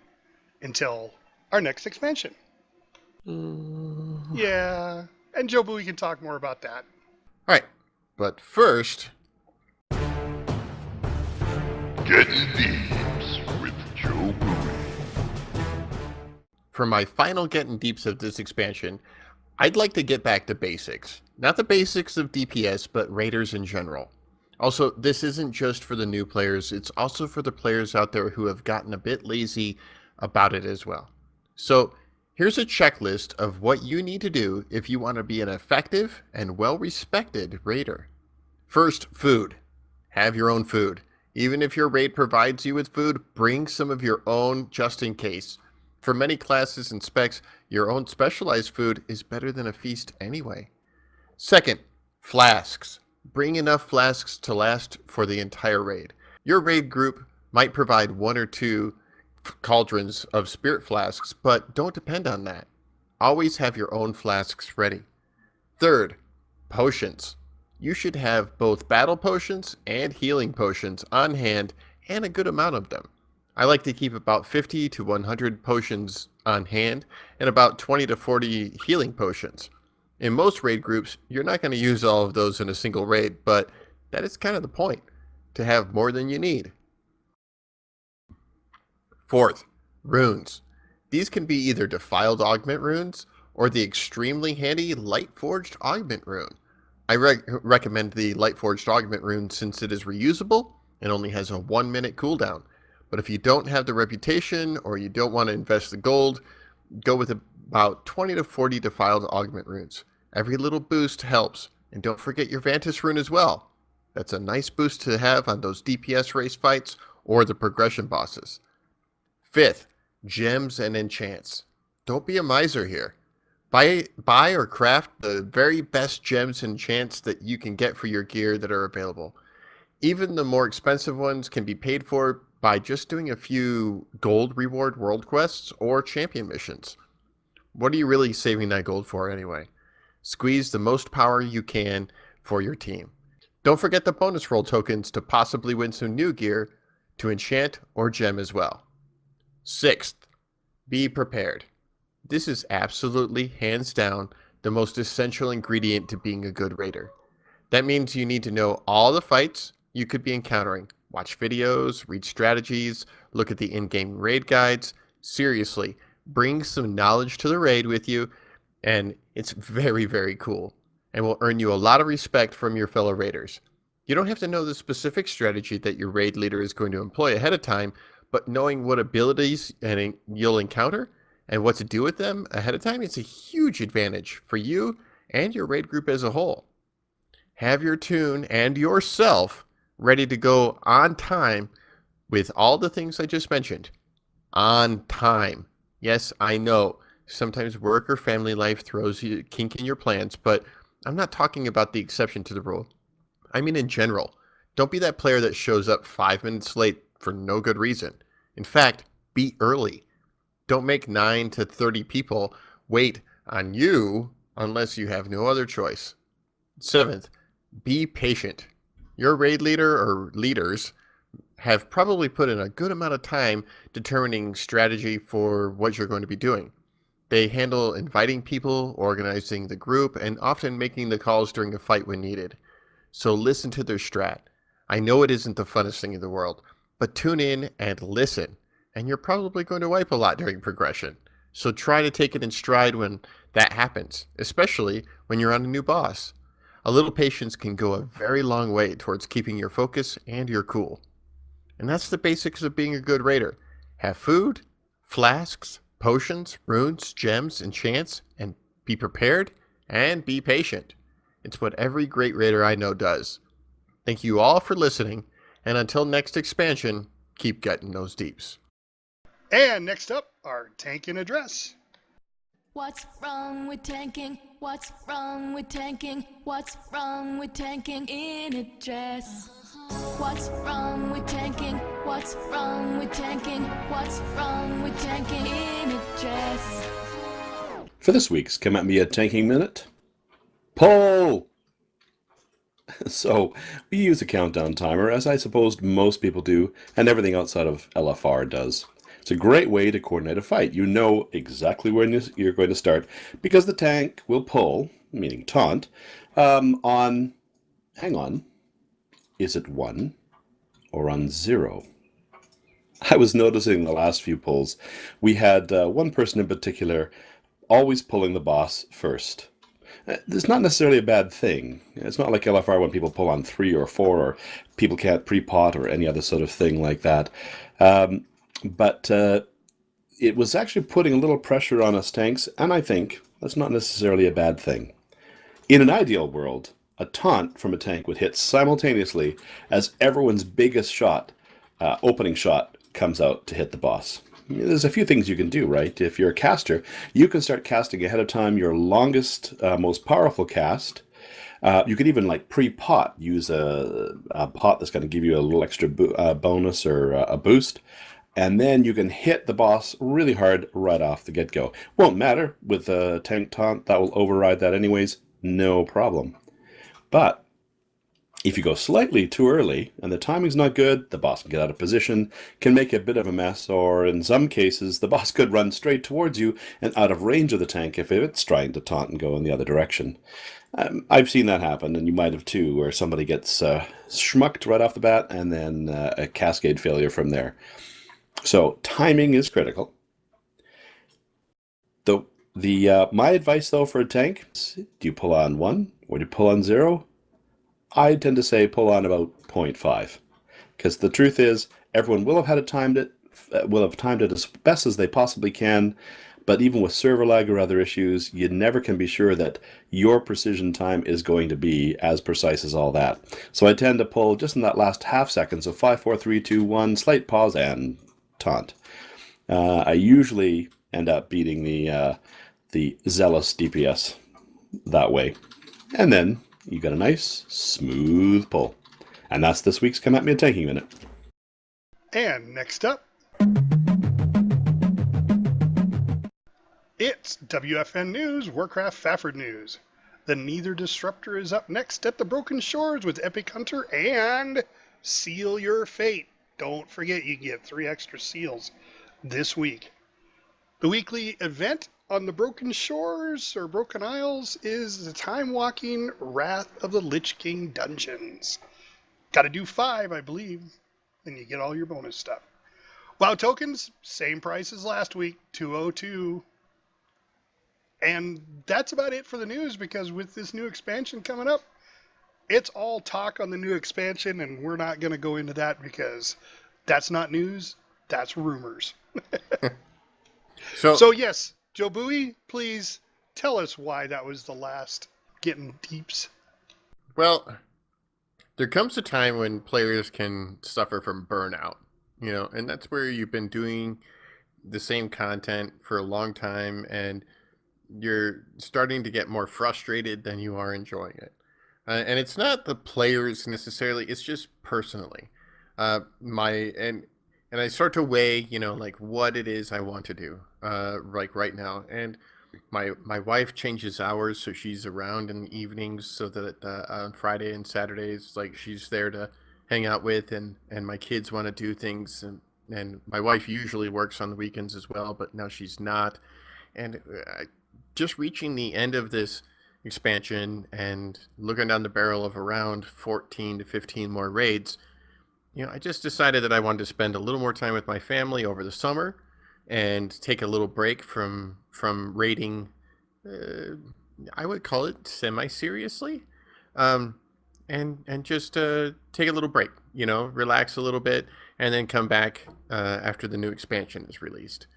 until our next expansion. Yeah, and JobUI can talk more about that. All right, but first, Getting Deeps with JobUI. for my final Getting Deeps of this expansion, I'd like to get back to basics. Not the basics of DPS, but raiders in general. Also, this isn't just for the new players, it's also for the players out there who have gotten a bit lazy about it as well. So, here's a checklist of what you need to do if you want to be an effective and well-respected raider. First, food. Have your own food. Even if your raid provides you with food, bring some of your own just in case. For many classes and specs, your own specialized food is better than a feast anyway. Second, flasks. Bring enough flasks to last for the entire raid. Your raid group might provide 1 or 2 cauldrons of spirit flasks, but don't depend on that. Always have your own flasks ready. Third, potions. You should have both battle potions and healing potions on hand and a good amount of them. I like to keep about 50 to 100 potions on hand and about 20 to 40 healing potions. In most raid groups, you're not going to use all of those in a single raid, but that is kind of the point, to have more than you need. Fourth, runes. These can be either defiled augment runes or the extremely handy Lightforged augment rune. I recommend the Lightforged augment rune since it is reusable and only has a 1-minute cooldown. But if you don't have the reputation or you don't want to invest the gold, go with about 20 to 40 defiled augment runes. Every little boost helps, and don't forget your Vantis rune as well. That's a nice boost to have on those DPS race fights or the progression bosses. Fifth, gems and enchants. Don't be a miser here. Buy or craft the very best gems and enchants that you can get for your gear that are available. Even the more expensive ones can be paid for by just doing a few gold reward world quests or champion missions. What are you really saving that gold for anyway? Squeeze the most power you can for your team. Don't forget the bonus roll tokens to possibly win some new gear to enchant or gem as well. Sixth, be prepared. This is absolutely, hands down, the most essential ingredient to being a good raider. That means you need to know all the fights you could be encountering. Watch videos, read strategies, look at the in-game raid guides. Seriously, bring some knowledge to the raid with you, and it's very, very cool, and will earn you a lot of respect from your fellow raiders. You don't have to know the specific strategy that your raid leader is going to employ ahead of time, but knowing what abilities you'll encounter and what to do with them ahead of time, it's a huge advantage for you and your raid group as a whole. Have your tune and yourself ready to go on time with all the things I just mentioned. On time. Yes, I know. Sometimes work or family life throws you a kink in your plans, but I'm not talking about the exception to the rule. I mean in general. Don't be that player that shows up 5 minutes late for no good reason. In fact, be early. Don't make 9 to 30 people wait on you unless you have no other choice. Seventh, be patient. Your raid leader or leaders have probably put in a good amount of time determining strategy for what you're going to be doing. They handle inviting people, organizing the group, and often making the calls during a fight when needed. So listen to their strat. I know it isn't the funnest thing in the world, but tune in and listen, and you're probably going to wipe a lot during progression. So try to take it in stride when that happens, especially when you're on a new boss. A little patience can go a very long way towards keeping your focus and your cool. And that's the basics of being a good raider. Have food, flasks, potions, runes, gems, enchants, and be prepared and be patient. It's what every great raider I know does. Thank you all for listening, and until next expansion, keep getting those deeps. And next up, our tanking address. What's wrong with tanking? What's wrong with tanking? What's wrong with tanking in a dress? What's wrong with tanking? What's wrong with tanking? What's wrong with tanking in a dress? For this week's Come At Me a Tanking Minute, poll! So, we use a countdown timer, as I suppose most people do, and everything outside of LFR does. It's a great way to coordinate a fight. You know exactly when you're going to start, because the tank will pull, meaning taunt, on, hang on, is it 1 or on 0? I was noticing the last few polls, we had one person in particular always pulling the boss first. It's not necessarily a bad thing. It's not like LFR when people pull on 3 or 4, or people can't pre-pot or any other sort of thing like that. But it was actually putting a little pressure on us tanks, and I think that's not necessarily a bad thing. In an ideal world, a taunt from a tank would hit simultaneously as everyone's biggest shot, opening shot, comes out to hit the boss. There's a few things you can do, right? If you're a caster, you can start casting ahead of time your longest, most powerful cast. You could even, like, pre-pot, use a pot that's going to give you a little extra bonus or a boost. And then you can hit the boss really hard right off the get-go. Won't matter with a tank taunt, that will override that anyways, no problem. But if you go slightly too early and the timing's not good, the boss can get out of position, can make a bit of a mess, or in some cases the boss could run straight towards you and out of range of the tank if it's trying to taunt and go in the other direction. I've seen that happen, and you might have too, where somebody gets schmucked right off the bat and then a cascade failure from there. So timing is critical. My advice though for a tank, do you pull on 1 or do you pull on 0? I tend to say pull on about 0.5, because the truth is everyone will have timed it as best as they possibly can. But even with server lag or other issues, you never can be sure that your precision time is going to be as precise as all that. So I tend to pull just in that last half second. So 5, 4, 3, 2, 1, slight pause and taunt. I usually end up beating the zealous DPS that way. And then you got a nice, smooth pull. And that's this week's Come At Me in Tanking Minute. And next up, it's WFN News, Warcraft Stafford News. The Neither Disruptor is up next at the Broken Shores with Epic Hunter and Seal Your Fate. Don't forget, you get 3 extra seals this week. The weekly event on the Broken Shores, or Broken Isles, is the time-walking Wrath of the Lich King dungeons. Got to do 5, I believe, and you get all your bonus stuff. WoW tokens, same price as last week, 202. And that's about it for the news, because with this new expansion coming up, it's all talk on the new expansion, and we're not going to go into that because that's not news, that's rumors. So yes, JoBui, please tell us why that was the last Getting Deeps. Well, there comes a time when players can suffer from burnout, and that's where you've been doing the same content for a long time, and you're starting to get more frustrated than you are enjoying it. And it's not the players necessarily, it's just personally. And I start to weigh, like what it is I want to do, like right now. And my wife changes hours, so she's around in the evenings, so that on Friday and Saturdays, like she's there to hang out with, and my kids want to do things, and my wife usually works on the weekends as well, but now she's not. And just reaching the end of this expansion and looking down the barrel of around 14 to 15 more raids, I just decided that I wanted to spend a little more time with my family over the summer and take a little break from raiding. I would call it semi-seriously, and just take a little break, relax a little bit, and then come back after the new expansion is released.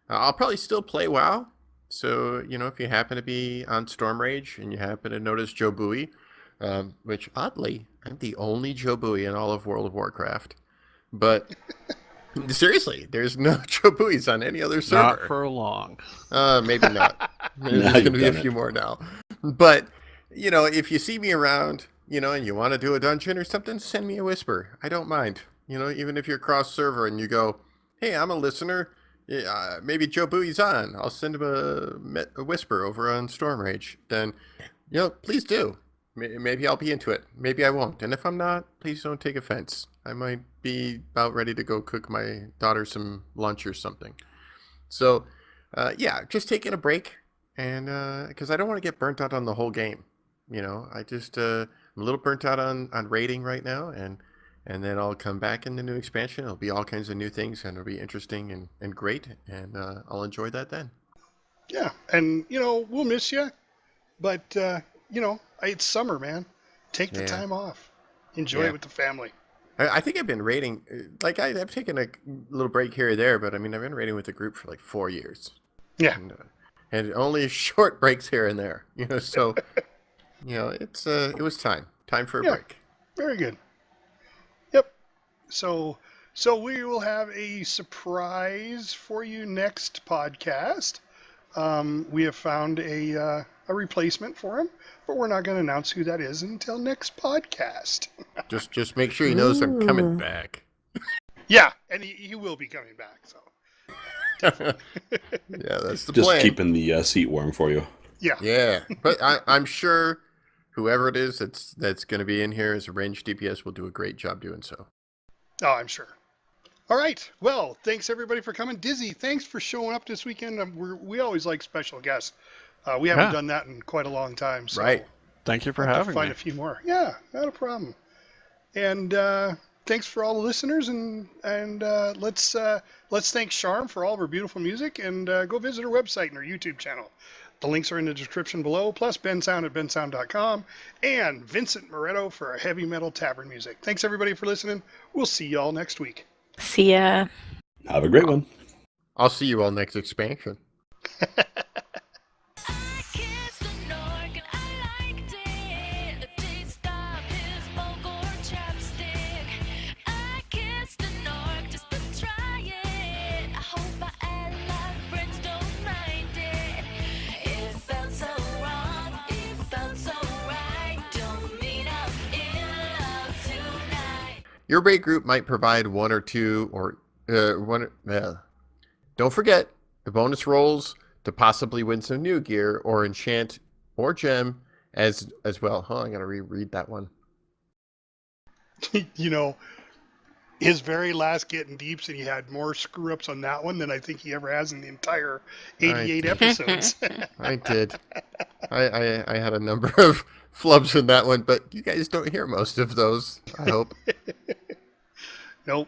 I'll probably still play WoW. So, if you happen to be on Storm Rage and you happen to notice JoBui, which oddly, I'm the only JoBui in all of World of Warcraft. But seriously, there's no JoBuis on any other server. Not for long. Maybe not. Maybe there's going to be a few more now. But, if you see me around, and you want to do a dungeon or something, send me a whisper. I don't mind. Even if you're cross server and you go, hey, I'm a listener. Yeah, maybe JoBui's on. I'll send him a whisper over on Storm Rage. Then, please do. Maybe I'll be into it. Maybe I won't. And if I'm not, please don't take offense. I might be about ready to go cook my daughter some lunch or something. So, just taking a break, and because I don't want to get burnt out on the whole game. I just I'm a little burnt out on raiding right now, and then I'll come back in the new expansion. It'll be all kinds of new things, and it'll be interesting and great, and I'll enjoy that then. Yeah, and we'll miss you, but it's summer, man. Take the time off, enjoy it with the family. I think I've been raiding, like I've taken a little break here or there, but I mean I've been raiding with the group for like 4 years. Yeah, and only short breaks here and there. So it was time for a break. Very good. Yep. So we will have a surprise for you next podcast. We have found a replacement for him, but we're not going to announce who that is until next podcast. Just make sure he knows I'm coming back. Yeah, and he will be coming back. So. Yeah, that's the just plan. Keeping the seat warm for you. Yeah. Yeah, but I'm sure whoever it is that's going to be in here as a ranged DPS will do a great job doing so. Oh, I'm sure. All right. Well, thanks everybody for coming. Dizzy, thanks for showing up this weekend. We always like special guests. We haven't done that in quite a long time. So right. Thank you for I'll have to having find me. a few more. Yeah, not a problem. And thanks for all the listeners, and let's thank Charm for all of her beautiful music, and go visit her website and her YouTube channel. The links are in the description below, plus BenSound at bensound.com, and Vincent Moretto for our heavy metal tavern music. Thanks everybody for listening. We'll see you all next week. See ya. Have a great one. I'll see you all next expansion. Your raid group might provide one or two or one. Don't forget the bonus rolls to possibly win some new gear or enchant or gem as well. I gotta reread that one. His very last Getting Deeps, and he had more screw ups on that one than I think he ever has in the entire 88 episodes. I did. I had a number of flubs in that one, but you guys don't hear most of those, I hope.